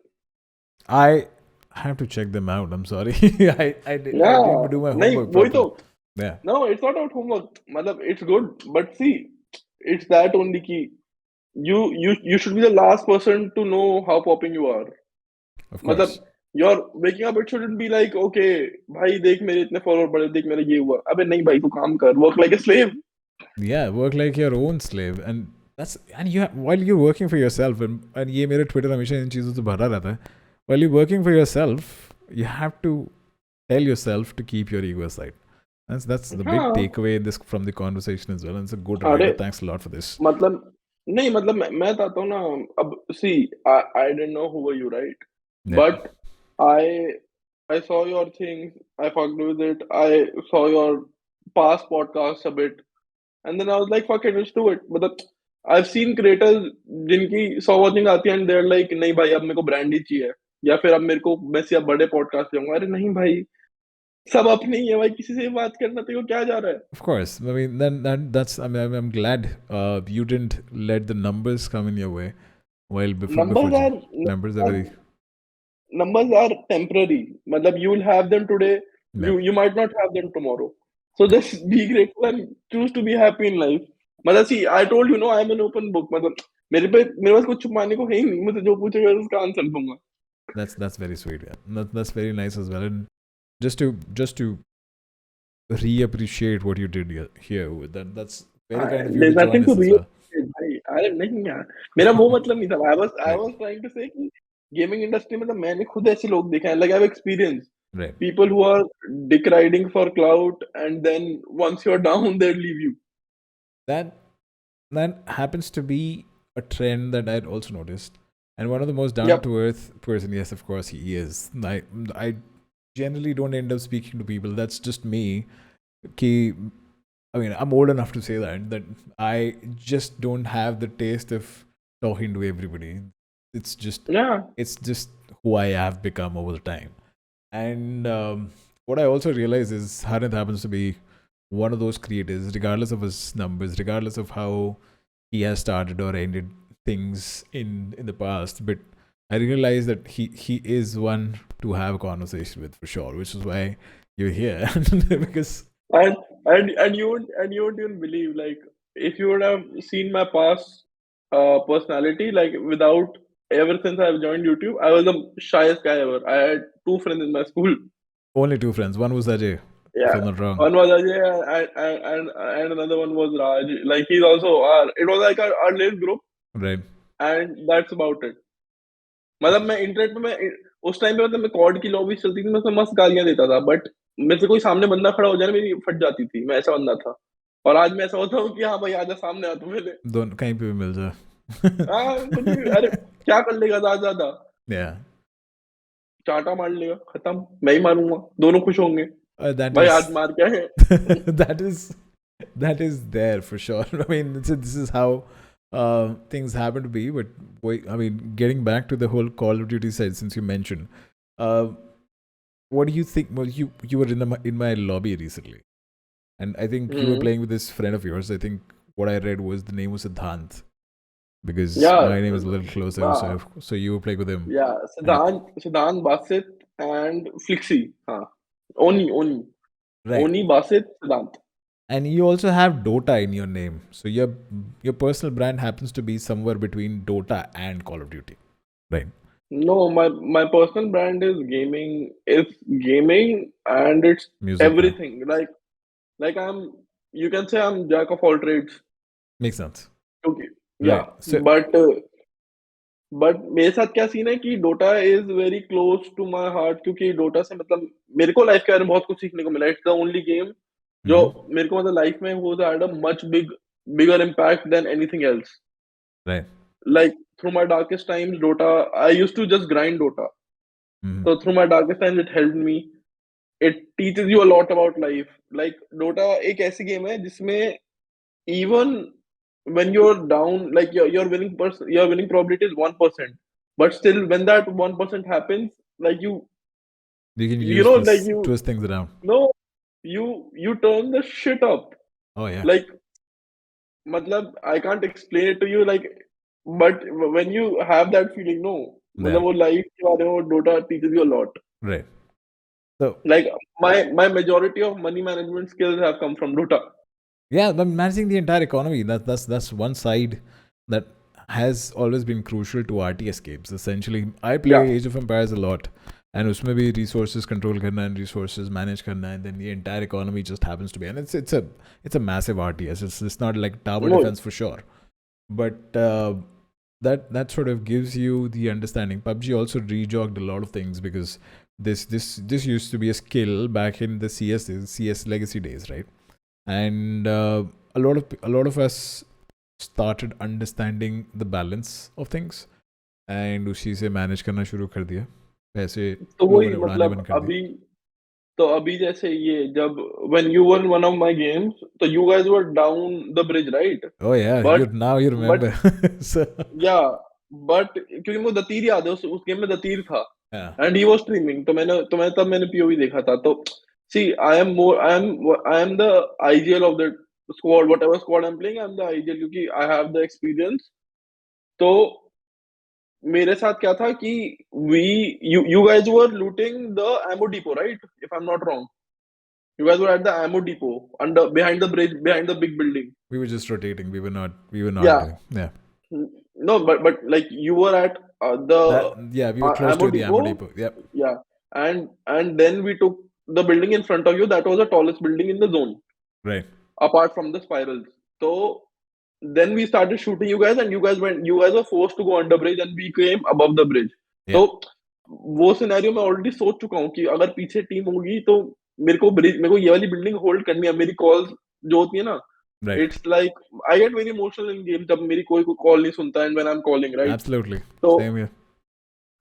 I have to check them out. I'm sorry. I didn't do my homework properly. Yeah. No, it's not about homework. Matlab, it's good, but see, it's that only ki you should be the last person to know how popping you are. Of course. Matlab, you're waking up, it shouldn't be like, okay, भाई देख मेरे इतने follower बढ़े, देख मेरा ये हुआ. अबे नहीं भाई, तू काम कर. Work like a slave. Yeah, work like your own slave, and while you're working for yourself, and ये मेरे Twitter हमेशा इन चीजों से भरा रहता है. While you're working for yourself, you have to tell yourself to keep your ego aside. That's the big takeaway from the conversation as well. And it's a good reminder. Thanks a lot for this. मतलब मैं बताता हूँ ना, अब see, I didn't know who were you, right? Yeah. But I saw your things, I fucked with it, I saw your past podcasts a bit, and then I was like, fuck it, let's do it. मतलब I've seen creators जिनकी 100 watching आती है and they're like, नहीं भाई अब मेरे को brand ही चाहिए, या फिर अब मेरे को मैं सिर्फ बड़े पॉडकास्ट जाऊंगा. अरे नहीं भाई, सब अपने ही है भाई, किसी से बात करना तेरे को क्या जा रहा है. Of course. I mean, that's. I mean, I'm glad you didn't let the numbers come in your way. While before numbers are very. Numbers are temporary. मतलब you will have them today. You might not have them tomorrow. So just be grateful and choose to be happy in life. मतलब see, I told you, no, I'm an open book. मतलब मेरे पास कुछ छुपाने को है ही नहीं. मुझे जो पूछेगा उसका आंसर दूंगा. That's very sweet. Yeah. That's very nice as well. And just to reappreciate what you did here. That's very kind of you to join us as well. अरे नहीं यार, मेरा वो मतलब नहीं था. I was trying to say कि gaming industry में तो मैंने खुद ऐसे लोग देखे हैं. Like I've experienced people who are dick riding for clout, and then once you're down, they leave you. That happens to be a trend that I'd also noticed. And one of the most down-to-earth person, yes, of course, he is. I generally don't end up speaking to people. That's just me. I mean, I'm old enough to say that I just don't have the taste of talking to everybody. It's just who I have become over the time. And what I also realize is Harnit happens to be one of those creators, regardless of his numbers, regardless of how he has started or ended things in the past. But I realize that he is one to have a conversation with for sure, which is why you're here. Because and you won't even believe, like, if you would have seen my past personality, like ever since I've joined YouTube, I was the shyest guy ever. I had 2 friends in my school. Only 2 friends. One was Ajay. Yeah, if I'm not wrong. One was Ajay and another one was Raj. Like he's also it was like our little group. Right. And that's about it. मतलब मैं internet में उस time पे मतलब मैं code की lobby चलती थी, मैं उसमें मस्त गालियां देता था, बट मेरे से कोई सामने बंदा खड़ा हो जाए मेरी फट जाती थी. मैं ऐसा बंदा था. और आज मैं ऐसा होता हूँ कि हाँ भाई आजा सामने आ तू पहले. दोनों कहीं पे भी मिल जाए. अरे क्या कर लेगा ज्यादा. चाटा मार लेगा, खत्म. मैं ही मारूंगा, दोनों खुश होंगे. भाई आज मार क्या है. that is there for sure. I mean, this is how things happen to be. But I mean, getting back to the whole Call of Duty side, since you mentioned, what do you think? Well, you were in my lobby recently, and I think you were playing with this friend of yours. I think what I read was the name was Siddharth, because my name is a little closer. So you were playing with him. Yeah, Siddharth, Basit, and Flixi. Oni. Right. Oni, Basit, Siddharth. And you also have DotA in your name. So your personal brand happens to be somewhere between DotA and Call of Duty, right? No, my personal brand is gaming. It's gaming and it's music, everything. Yeah. Like you can say I'm jack of all trades. Makes sense. Okay. Yeah. Right. So, but मेरे साथ क्या scene है कि Dota is very close to my heart, क्योंकि Dota से मतलब मेरे को लाइफ के बारे में बहुत कुछ सीखने को मिला. इट्स द ओनली गेम जो मेरे को मतलब लाइफ में वो had a much bigger impact than anything else. Right. Like through my darkest times, Dota, I used to just grind Dota. So through my darkest times, it helped me. It teaches you a lot about life. Like Dota एक ऐसी game है जिसमें even when you're down, like your winning probability is 1%, but still when that 1% happens, like you can use like you twist things around. No, you turn the shit up. Oh yeah. Like matlab I can't explain it to you, like, but when you have that feeling, no, matlab wo life ke bare mein Dota teaches you a lot. Right. So like my majority of money management skills have come from Dota. Yeah, but managing the entire economy, that's one side that has always been crucial to RTS games. Essentially, I play Age of Empires a lot, and usme bhi resources control karna and resources manage karna, and then the entire economy just happens to be, and it's a massive RTS. It's not like tower defense for sure, but that sort of gives you the understanding. PUBG also rejogged a lot of things, because this used to be a skill back in the CS legacy days, right? And a lot of us started understanding the balance of things, and उसी से manage करना शुरू कर दिया. पैसे तो वही मतलब अभी जैसे ये जब when you were in one of my games, so you guys were down the bridge, right? Oh yeah, But now you remember. So yeah, but क्योंकि मुझे दतीर याद है उस गेम में दतीर था yeah, and he was streaming, तो मैंने POV देखा था, तो see I am the IGL of the squad, whatever squad I'm playing, I'm the IGL क्योंकि I have the experience. तो मेरे साथ क्या था कि you guys were looting the ammo depot, right? If I'm not wrong. You guys were at the ammo depot behind the bridge, behind the big building. we were just rotating. We were not Yeah. doing. Yeah. No, but like you were at Yeah, we were close ammo to the ammo depot. depot. Yep. Yeah. And then we took the building in front of you. That was the tallest building in the zone, Right. apart from the spirals. So then we started shooting you guys, and you guys were forced to go under bridge, and we came above the bridge. Yeah. तो वो scenario मैं already सोच चुका हूँ कि अगर पीछे team होगी तो मेरे को ये वाली बिल्डिंग होल्ड करनी है. मेरी कॉल्स जो होती है ना, Right. It's like I get very emotional in game जब मेरी कोई कॉल नहीं सुनता and when I am calling, right? Absolutely. तो Same here.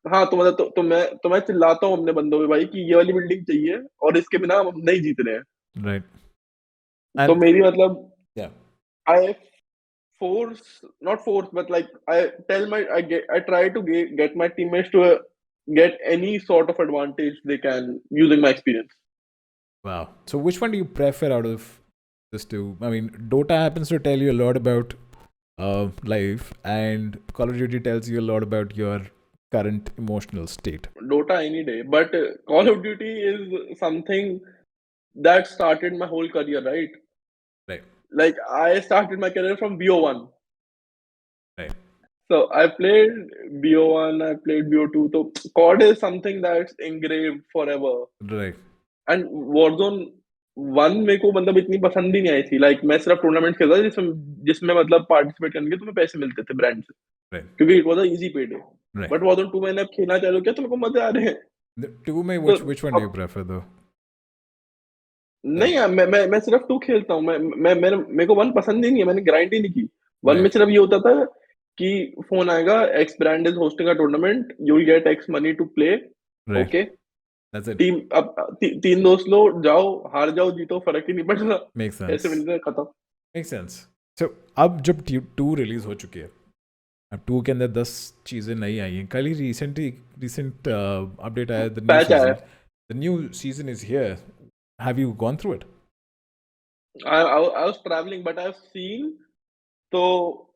हाँ, तो मतलब तो मैं चिल्लाता हूँ अपने बंदों पे भाई कि ये वाली बिल्डिंग चाहिए और इसके बिना हम नहीं जीत रहे हैं. Right. तो And मेरी मतलब yeah. I not force, but like I try to get my teammates to get any sort of advantage they can using my experience. Wow. So which one do you prefer out of this two? I mean, Dota happens to tell you a lot about life, and Call of Duty tells you a lot about your current emotional state. Dota any day, but Call of Duty is something that started my whole career, right? Right. Like I started my career from BO1. Right. So I played BO1, I played BO2. So COD is something that's engraved forever. Right. And Warzone 1 मेरे को मतलब इतनी पसंद ही नहीं आई थी. Like मैं सिर्फ tournament खेलता था जिसमें मतलब पार्टिसिपेट करने के तुम्हें पैसे मिलते थे ब्रांड से, Right. क्योंकि इट वाज अ इजी पे डे. Right. बट Warzone 2 मैंने अब खेलना चालू किया तो मेरे को मजे आ रहे हैं. The two में तो which one do you अब prefer though? नहीं यार, मैं सिर्फ 2 खेलता हूँ. मेरे को 1 पसंद ही नहीं है. मैंने ग्राइंड ही नहीं की. 1 में Right. सिर्फ ये होता था कि फोन आएगा, X brand is hosting a tournament, you will get X money to play. Right. Okay, That's it. Team अब 3 दोस्त लो, जाओ, हार जाओ जीतो फर्क ही नहीं पड़ता. Makes ऐसे sense. मिलते खत्म. Makes sense. So अब जब 2 रिलीज हो चुकी है, अब 2 के अंदर 10 चीजें नई आई हैं. कल ही recent अपडेट आया, पैच आया. the new season is here. Have you gone through it? I was traveling, but I've seen, तो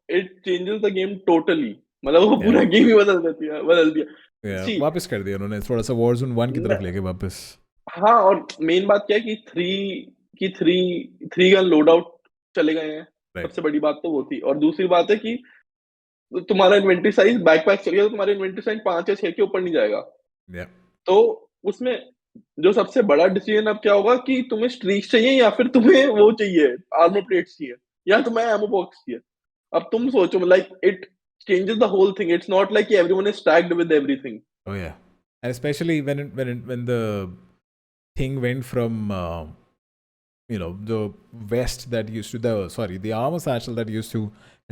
it changes the game totally. मतलब वो पूरा गेम ही बदल दिया. Yeah, See, वापस कर दिया उन्होंने, थोड़ा सा Warzone 1 की तरफ लेके वापस. हाँ, और मेन बात क्या है कि 3 गन लोड आउट चले गए हैं. Right. सबसे बड़ी बात तो वो थी. और दूसरी बात है कि तुम्हारा इन्वेंटरी साइज बैकपैक चल गया तो तुम्हारा इन्वेंटरी साइज 5 या 6 के ऊपर नहीं जाएगा. Yeah. तो उसमें जो सबसे बड़ा डिसीजन अब क्या होगा कि तुम्हें स्ट्रीक्स चाहिए या फिर तुम्हें वो चाहिए, आर्मर प्लेट्स चाहिए, या तुम्हें एमो बॉक्स चाहिए. अब तुम सोचो, like it changes the whole thing. It's not like everyone is stacked with everything. Oh yeah, and especially when the thing went from the vest that used to the armor satchel that used to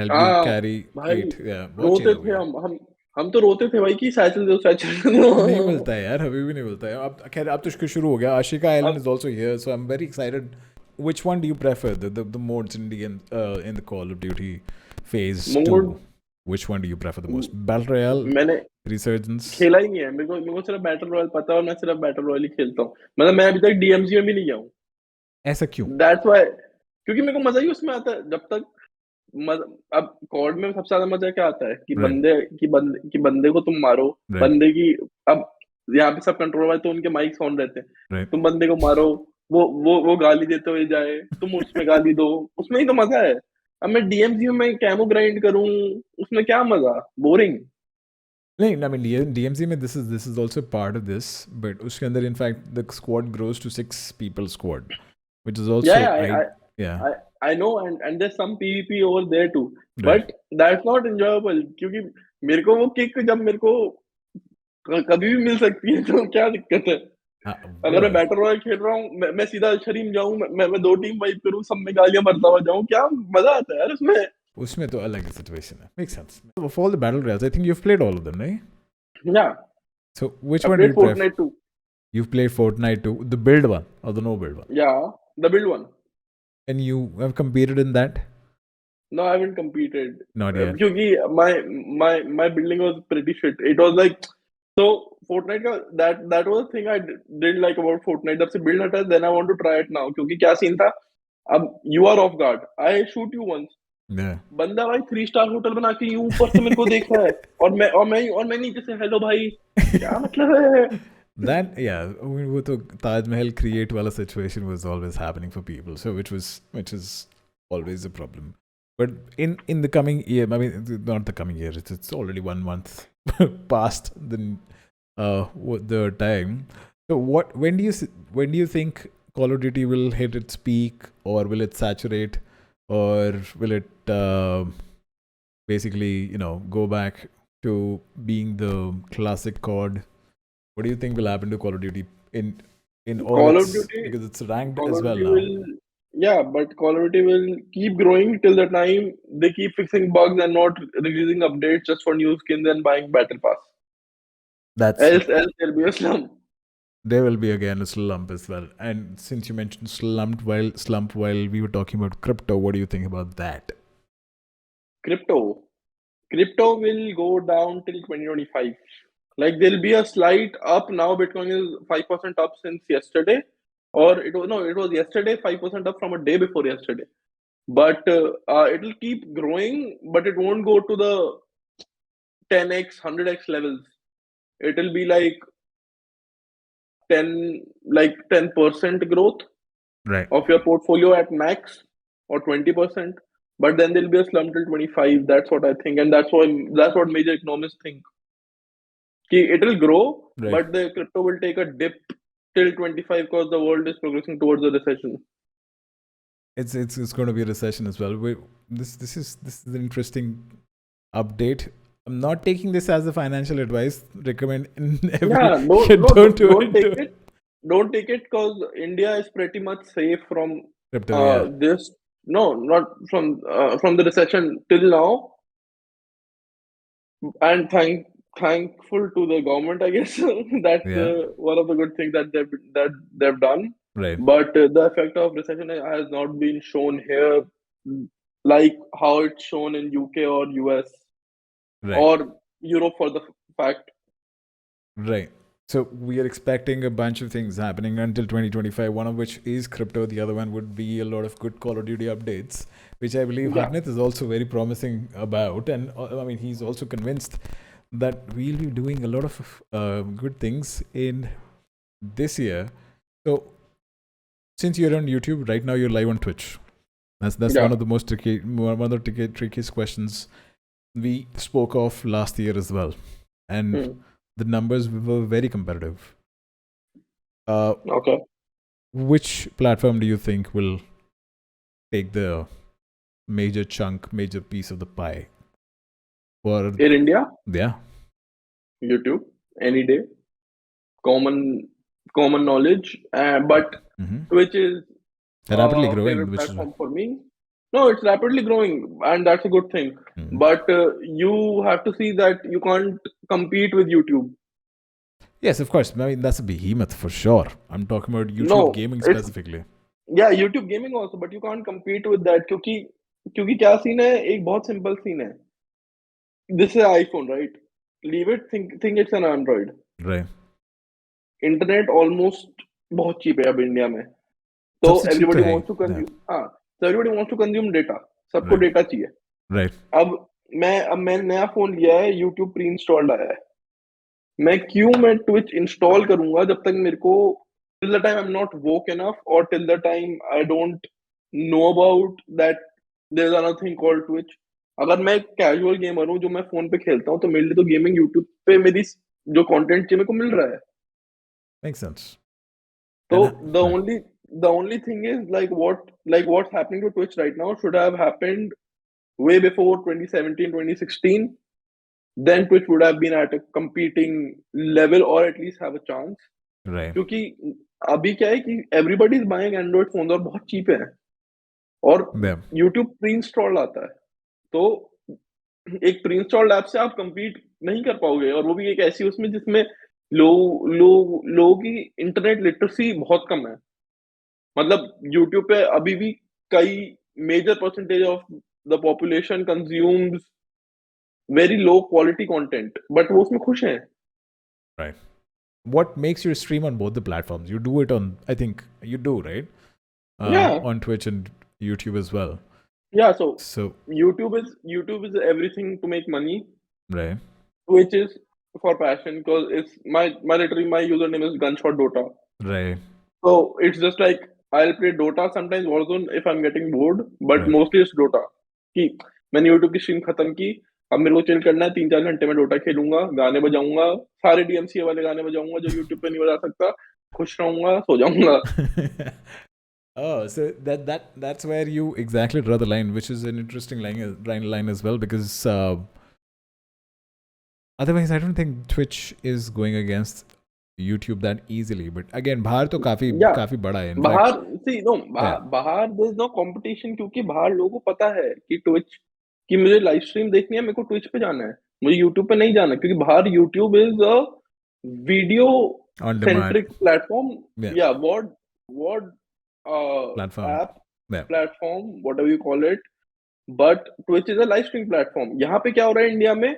help you carry भाई, weight. Yeah, रोते थे हम तो रोते थे भाई कि satchel दो. नहीं मिलता है यार, अभी भी नहीं मिलता है. अब खैर अब तो शुरू हो गया. Ashika Island is also here, so I'm very excited. Which one do you prefer, the modes in the Call of Duty phase 2? Which one do you prefer the most? Battle Royale? मैंने Resurgence? खेला ही नहीं है. मेरे को सिर्फ battle royal पता है और मैं सिर्फ बैटल रॉयल ही खेलता हूँ. मतलब मैं अभी तक DMZ में भी नहीं गया हूँ. ऐसा क्यों? That's why, क्योंकि मेरे को मजा ही उसमें आता है. जब तक अब कॉड में सबसे ज्यादा मजा क्या आता है कि Right. बंदे को तुम मारो. Right. बंदे की अब यहाँ पे सब कंट्रोल वाले तो उनके माइक्स ऑन रहते हैं. Right. तुम बंदे को मारो, वो गाली देते हुए जाए, तुम उसमें गाली दो, उसमें ही तो मजा है. अब मैं DMZ में कैमो ग्राइंड करूं, उसमें क्या मजा? बोरिंग. नहीं, I mean DMZ में this is also part of this, but उसके अंदर in fact the squad grows to 6 people squad, which is also I know, and there's some PvP over there too, Right. but that's not enjoyable. क्योंकि मेरे को वो kick जब मेरे को कभी भी मिल सकती है तो क्या दिक्कत है? अगर मैं बैटल रॉयल खेल रहा हूँ, मैं सीधा शरीम जाऊँ, मैं 2 टीम वाइप करूँ, सब में गालियां मरता हुआ जाऊँ, क्या मजा आता है यार उसमें. उसमें तो अलग सिचुएशन है. Makes sense. Of all the battle royales, I think you've played all of them, right? Yeah. So which one do you prefer? Fortnite too. You've played Fortnite too, the build one or the no build one? Yeah, the build one. And you have competed in that? No, I haven't competed. Not yet. क्योंकि my building was pretty shit. It was like so Fortnite का that was the thing I didn't like about Fortnite. जब से build हटा then I want to try it now. क्योंकि क्या scene था? अब you are off guard. I shoot you once. Yeah. बंदा भाई 3 स्टार होटल बना के यूं ऊपर से मेरे को देख रहा है और मैं नीचे से हेलो भाई क्या मतलब है That, yeah, I mean, वो तो Taj Mahal create वाला situation was always happening for people, so which is always a problem. But in the coming year, I mean, not the coming year, it's already 1 month past the time. So when do you think Call of Duty will hit its peak, or will it saturate, or will it basically go back to being the classic COD? What do you think will happen to Call of Duty in all Call its, of Duty because it's ranked Call as of well Duty now? will yeah but Call of Duty will keep growing till the time they keep fixing bugs and not releasing updates just for new skins and buying battle pass That's else there'll be a slump. There will be again a slump as well. And since you mentioned slump while we were talking about crypto, what do you think about that? Crypto will go down till 2025. Like there'll be a slight up now. Bitcoin is 5% up since yesterday, or it was yesterday 5% up from a day before yesterday. But it'll keep growing, but it won't go to the 10x, 100x levels. It'll be like 10% growth Right. of your portfolio at max, or 20%. But then there'll be a slump till 25. That's what I think, and that's what major economists think. It will grow, Right. but the crypto will take a dip till 25 because the world is progressing towards a recession. It's going to be a recession as well. This is an interesting update. I'm not taking this as a financial advice. Recommend don't take it. Don't take it because India is pretty much safe from crypto. this. No, not from the recession till now. And thankful to the government, I guess. That's Yeah. one of the good things that they've done. Right. But the effect of recession has not been shown here, like how it's shown in UK or US Right. or Europe, for the fact. Right. So we are expecting a bunch of things happening until 2025, one of which is crypto. The other one would be a lot of good Call of Duty updates, which I believe Yeah. Harnit is also very promising about. And I mean, he's also convinced that we'll be doing a lot of good things in this year. So since you're on YouTube, right now you're live on Twitch. That's Yeah. one of the most trickiest questions we spoke of last year as well. And the numbers were very competitive. Okay. Which platform do you think will take the major piece of the pie? For In India, yeah, YouTube, any day, common knowledge. But Twitch is rapidly growing, favorite which is platform for me. No, it's rapidly growing, and that's a good thing. But you have to see that you can't compete with YouTube. yes, of course. I mean, that's a behemoth for sure. I'm talking about YouTube No, gaming it's specifically. yeah, YouTube gaming also, but you can't compete with that क्योंकि क्या scene है, एक बहुत simple scene है. This is iPhone, right? Leave it, think it's an Android. Right. Internet almost बहुत cheap है अब India में. So सबसे cheap everybody तो है wants to he. consume. So everybody wants to consume data. सबको Right. data चाहिए. Right. अब मैं नया फोन लिया है, YouTube प्री इंस्टॉल्ड आया है. मैं Twitch इंस्टॉल करूंगा जब तक मेरे को till the time I'm not woke enough, or till the time I don't know about that there's another thing called Twitch. अगर मैं कैजुअल गेमर हूँ जो मैं फोन पे खेलता हूँ, तो मेरे लिए तो गेमिंग YouTube पे मेरी जो कंटेंट चाहिए मेरे को मिल रहा है. Makes sense. So the only thing is what's happening to Twitch right now should have happened way before 2017, 2016. Then Twitch would have been at a competing level, or at least have a chance. Right. क्योंकि अभी क्या है कि everybody is buying Android phones और बहुत cheap है, और YouTube pre installed आता है, तो एक प्री इंस्टॉल्ड ऐप से आप compete नहीं कर पाओगे, और वो भी एक ऐसी उसमें जिसमें लोगों की इंटरनेट लिटरेसी बहुत कम है. मतलब YouTube पे अभी भी कई major percentage of the population consumes very low quality content, but वो उसमें खुश हैं. Right. What makes you stream on both the platforms? You do it on, I think you do, right? Yeah. On Twitch and YouTube as well. Yeah, so So YouTube is everything to make money. right. Twitch is for passion because it's literally my username is Gunshot Dota. Right. So it's just like I'll play Dota sometimes Warzone if I'm getting bored, but Right. mostly it's Dota. कि मैंने YouTube की stream खत्म की, अब मेरे को chill करना है, 3-4 घंटे में Dota खेलूंगा, गाने बजाऊंगा, सारे DMCA वाले गाने बजाऊंगा जो YouTube पे नहीं बजा सकता, खुश रहूंगा, सो जाऊंगा. Oh, so that's where you exactly draw the line, which is an interesting line as well, because otherwise I don't think Twitch is going against YouTube that easily. But again, बाहर तो काफी बड़ा है. In बाहर fact, see no बाहर there is no competition क्योंकि बाहर लोगों को पता है कि Twitch कि मुझे लाइव स्ट्रीम देखनी है, मेरे को Twitch पे जाना है, मुझे YouTube पे नहीं जाना क्योंकि बाहर YouTube is a video on demand centric platform. Yeah. What Platform. app Yeah. platform whatever you call it, but Twitch is a live stream platform. यहाँ पे क्या हो रहा है इंडिया में,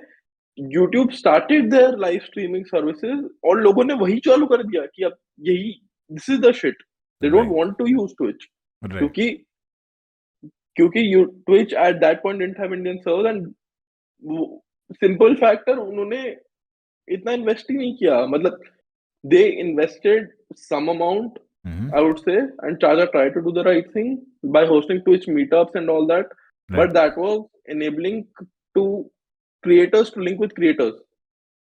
YouTube started their live streaming services और लोगों ने वही चालू कर दिया कि अब यही this is the shit. They don't Right. want to use Twitch Right. क्योंकि Twitch at that point didn't have Indian servers and simple factor उन्होंने इतना इन्वेस्ट ही नहीं किया, मतलब they invested some amount I would say, and Chaja tried to do the right thing by hosting Twitch meetups and all that, but that was enabling to creators to link with creators.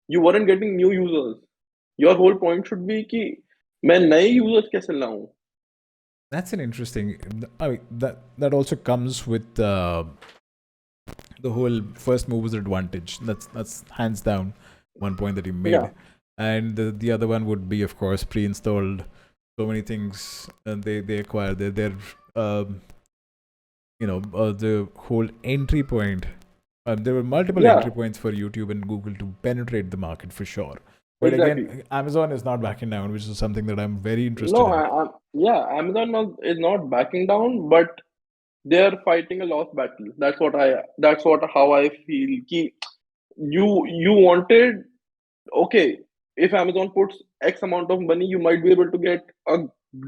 You weren't getting new users. Your whole point should be कि मैं नए users कैसे लाऊं. That's an interesting. I mean, that also comes with the whole first movers advantage. That's hands down one point that you made. Yeah. And the other one would be, of course, pre-installed. So many things they acquire. They're the whole entry point. There were multiple entry points for YouTube and Google to penetrate the market for sure. But again, Amazon is not backing down, which is something that I'm very interested in. Amazon is not backing down, but they're fighting a lost battle. That's how I feel. Ki you wanted, okay, if Amazon puts X amount of money, you might be able to get a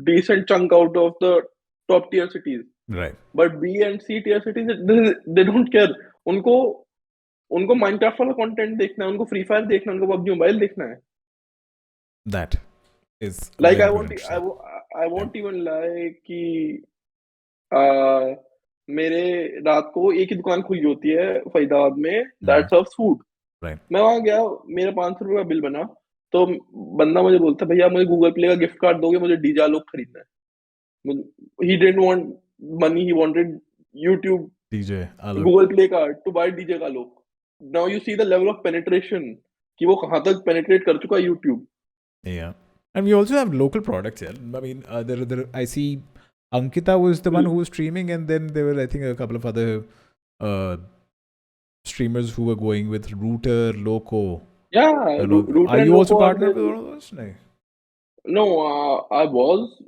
decent chunk out of the top tier cities. Right. But B and C tier cities, they don't care. उनको Minecraft वाला content देखना है, उनको Free Fire देखना है, उनको PUBG Mobile देखना है. That is like I won't even lie कि मेरे रात को एक ही दुकान खुली होती है फरीदाबाद में that serves food. Right. मैं वहां गया, मेरा 500 रुपये का बिल बना, तो बंदा मुझे बोलता भैया मुझे गूगल प्ले का गिफ्ट कार्ड दोगे, मुझे डीजे आलोक खरीदना है. He didn't want money, he wanted YouTube DJ Alok. Google Play card to buy DJ Alok. Now you see the level of penetration कि वो कहाँ तक penetrate कर चुका है YouTube. Yeah, and we also have local products. Yeah, I mean, there I see Ankita was the one who was streaming, and then there were, I think, a couple of other streamers who were going with Router, Loco. Yeah, Router. Are you also partnered with one of those? No, I was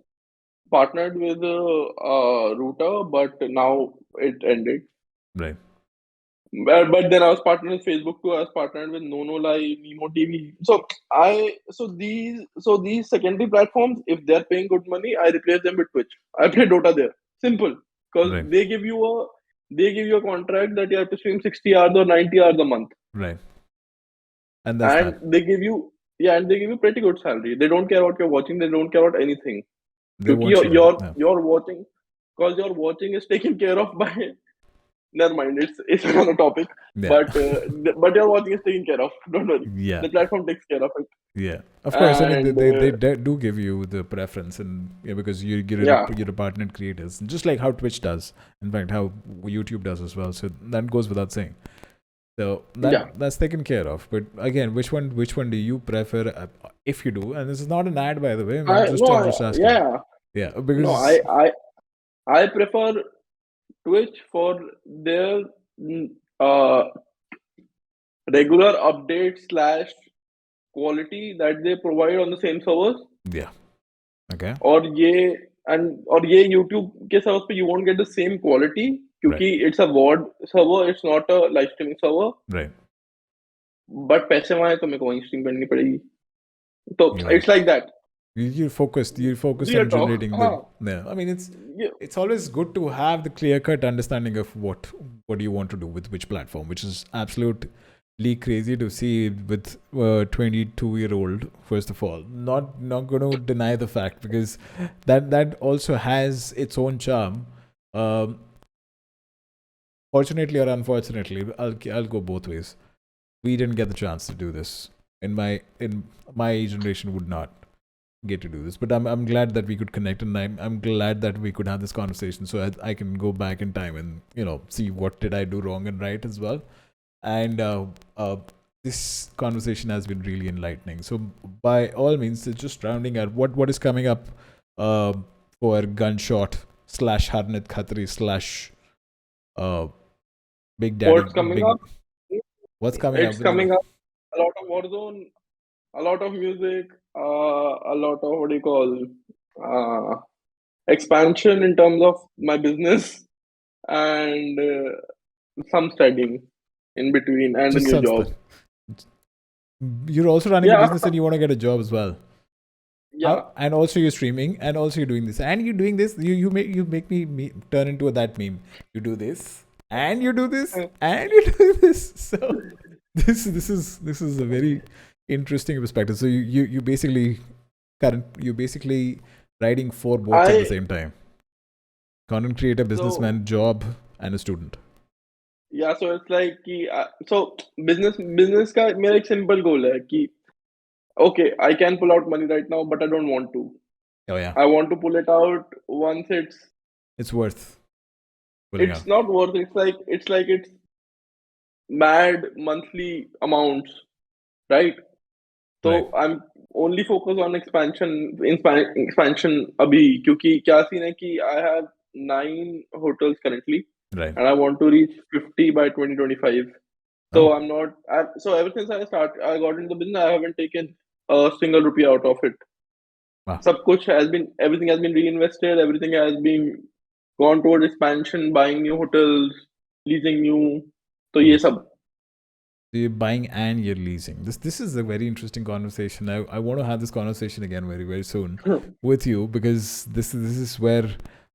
partnered with Router, but now it ended. Right. But then I was partnered with Facebook too. I was partnered with No Live, Nemo TV. So these secondary platforms, if they're paying good money, I replace them with Twitch. I play Dota there. Simple, because they give you a contract that you have to stream 60 hours or 90 hours a month. Right. And they give you pretty good salary. They don't care what you're watching. They don't care about anything. Because you're watching, because your watching is taken care of by. Never mind, it's another topic. Yeah. But your watching is taken care of. Don't worry. Yeah. The platform takes care of it. Yeah. Of course, I mean they do give you the preference, and because you're a partnered creators, just like how Twitch does. In fact, how YouTube does as well. So that goes without saying. So that's taken care of. But again, which one do you prefer? If you do, and this is not an ad, by the way. I'm just asking. Yeah. Because I prefer Twitch for their regular updates / quality that they provide on the same servers. Yeah. Okay. और ये और ये YouTube के server पे you won't get the same quality क्योंकि it's a VOD server, it's not a live streaming server. Right. But पैसे वहाँ है तो मेरे को वहीं stream करनी पड़ेगी. तो it's like that. You're focused Real on talk. generating yeah. I mean, it's always good to have the clear-cut understanding of what you want to do with which platform, which is absolutely crazy to see with a 22-year-old. First of all, not going to deny the fact, because that also has its own charm. Fortunately or unfortunately, I'll go both ways. We didn't get the chance to do this. In my generation would not get to do this, but I'm glad that we could connect, and I'm glad that we could have this conversation, so I can go back in time and see what did I do wrong and right as well. And this conversation has been really enlightening. So by all means, just rounding out what is coming up for Gunshot / Harnit Khatri / Big Daddy. What's coming up? What's coming up? It's coming up. A lot of Warzone, a lot of music, a lot of expansion in terms of my business, and some studying in between, and Just a new job. You're also running a business and you want to get a job as well. Yeah. And also you're streaming, and also you're doing this, and you're doing this. You make me turn into that meme. You do this, and you do this, and you do this. So this is a very interesting perspective. So you basically riding four boats at the same time. Content creator, businessman, job, and a student. Yeah, so it's like so business का मेरा एक simple goal है कि okay, I can pull out money right now, but I don't want to. Oh yeah. I want to pull it out once it's worth. It's not worth. It's like mad monthly amounts, right? So I'm only focused on expansion अभी क्योंकि क्या scene है कि I have 9 hotels currently, right, and I want to reach 50 by 2025. So I'm not. So ever since I got into the business, I haven't taken a single rupee out of it. Wow. Everything has been reinvested. Everything has been gone towards expansion, buying new hotels, leasing new. So ये सब. So you're buying and you're leasing. This is a very interesting conversation. I want to have this conversation again very, very soon with you, because this is where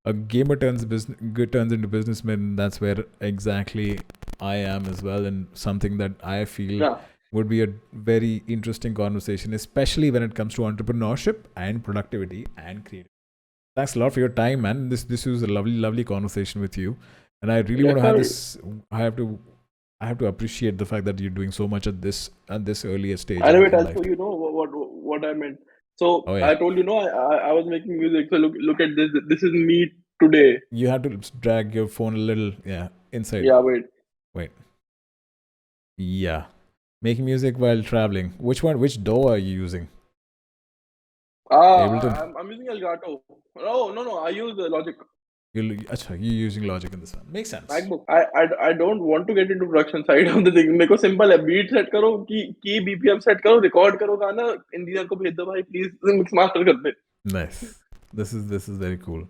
a gamer turns into businessman. That's where exactly I am as well, and something that I feel would be a very interesting conversation, especially when it comes to entrepreneurship and productivity and creativity. Thanks a lot for your time, man. This was a lovely conversation with you, and I really want to have this. I have to appreciate the fact that you're doing so much at this earlier stage. I know it also, you know what I meant. So I told you, I was making music. So look at this. This is me today. You have to drag your phone a little, inside. Yeah, wait. Yeah, making music while traveling. Which DAW are you using? I'm using Elgato. No. I use Logic. You're using Logic in this one. Makes sense. MacBook. I don't want to get into production side of the thing. मेरे को simple है. Beat set करो, key BPM set करो, record करो गाना, engineer को भेज दो भाई, please mix master कर दे. Nice. This is very cool.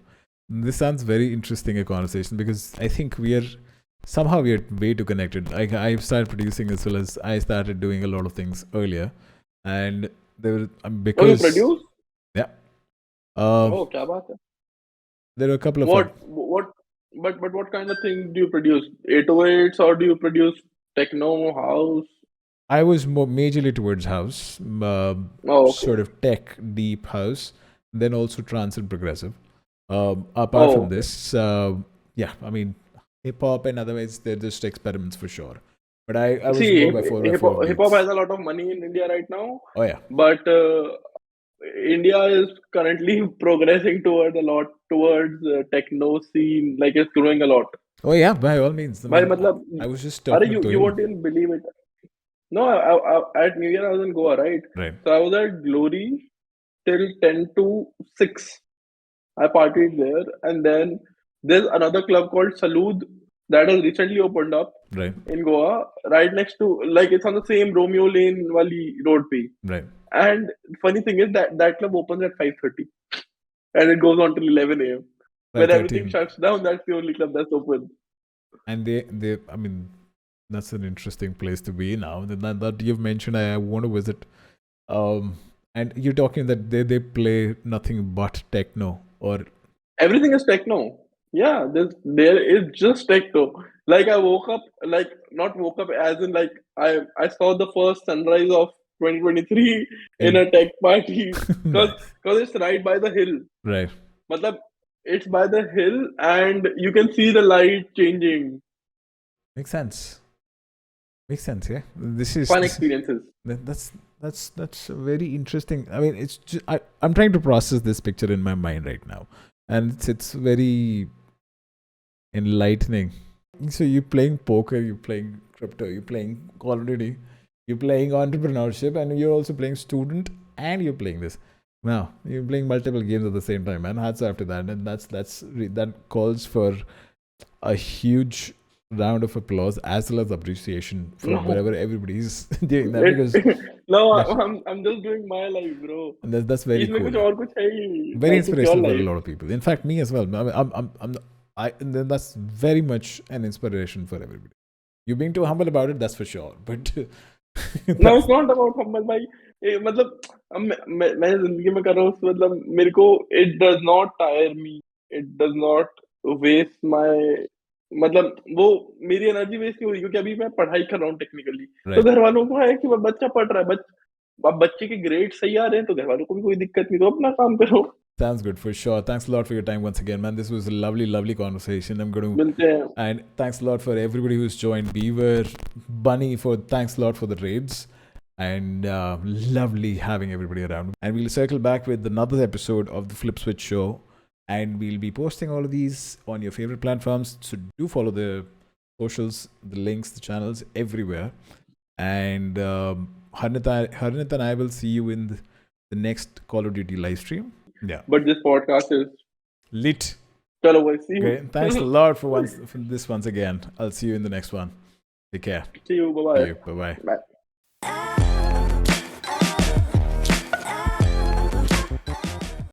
This sounds very interesting a conversation, because I think we are way too connected. I started producing as well as I started doing a lot of things earlier, and because you produce? Yeah. क्या बात है? There are a couple of but what kind of thing do you produce? 808s, or do you produce techno, house? I was more majorly towards house, sort of tech deep house, then also trance and progressive. Apart from this, I mean, hip hop and otherwise they're just experiments for sure. But I was more by 4x4 hip hop has a lot of money in India right now. Oh yeah. But India is currently progressing towards techno scene, like it's growing a lot. Oh yeah, by all means. I was just talking to you won't even believe it. No, at New Year I was in Goa, right? Right. So I was at Glory till 10 to 6. I partied there, and then there's another club called Salud that has recently opened up in Goa, right next to, like, it's on the same Romeo Lane wali road pe. Right. And funny thing is that club opens at 5:30. and it goes on till 11 a.m. When everything 5:13. shuts down, that's the only club that's open. And they, I mean, that's an interesting place to be now. That you've mentioned, I want to visit. And you're talking that they play nothing but techno, or Everything is techno. Yeah, there is just techno. Like I woke up, like not woke up as in like I saw the first sunrise of 2023 in a tech party because Nice. it's right by the hill. Right. Matlab, it's by the hill and you can see the light changing. Makes sense. Makes sense. Yeah. This is Fun experiences. that's very interesting. I mean, it's just, I'm trying to process this picture in my mind right now, and it's very enlightening. So you're playing poker, you're playing crypto, you're playing Call of Duty, you're playing entrepreneurship, and you're also playing student, and you're playing this. Wow, you're playing multiple games at the same time, man. Hats off to that, and that calls for a huge round of applause as well as appreciation from No. wherever everybody's doing that, because No, that's- I'm just doing my life, bro. that's very इसमें कुछ cool. और कुछ है ही. Very Like, it's your inspirational for a life. lot of people. In fact, me as well. That's very much an inspiration for everybody. You being too humble about it, that's for sure. But No, it's not about humble भाई. मतलब अब मैं जिंदगी में कर रहा हूँ मतलब मेरे को it does not tire me. It does not waste my मतलब वो मेरी एनर्जी वेस्ट नहीं हो रही क्योंकि अभी मैं पढ़ाई कर रहा हूँ टेक्निकली. तो घर वालों को है कि बच्चा पढ़ रहा है अब बच्चे के ग्रेड सही आ रहे हैं तो घर वालों को भी कोई दिक्कत नहीं तो अपना काम करो. Sounds good, for sure. Thanks a lot for your time once again, man. This was a lovely conversation. I'm going to मिलते हैं. And thanks a lot for everybody who's joined. Beaver, Bunny, thanks a lot for the raids. And lovely having everybody around. And we'll circle back with another episode of the Flypswitch Show. And we'll be posting all of these on your favorite platforms. So do follow the socials, the links, the channels, everywhere. And Harnit and I will see you in the next Call of Duty live stream. Yeah. But this podcast is lit. चलो भाई, see you. Great. Thanks a lot for this once again. I'll see you in the next one. Take care. See you. Bye-bye. Bye bye. Bye.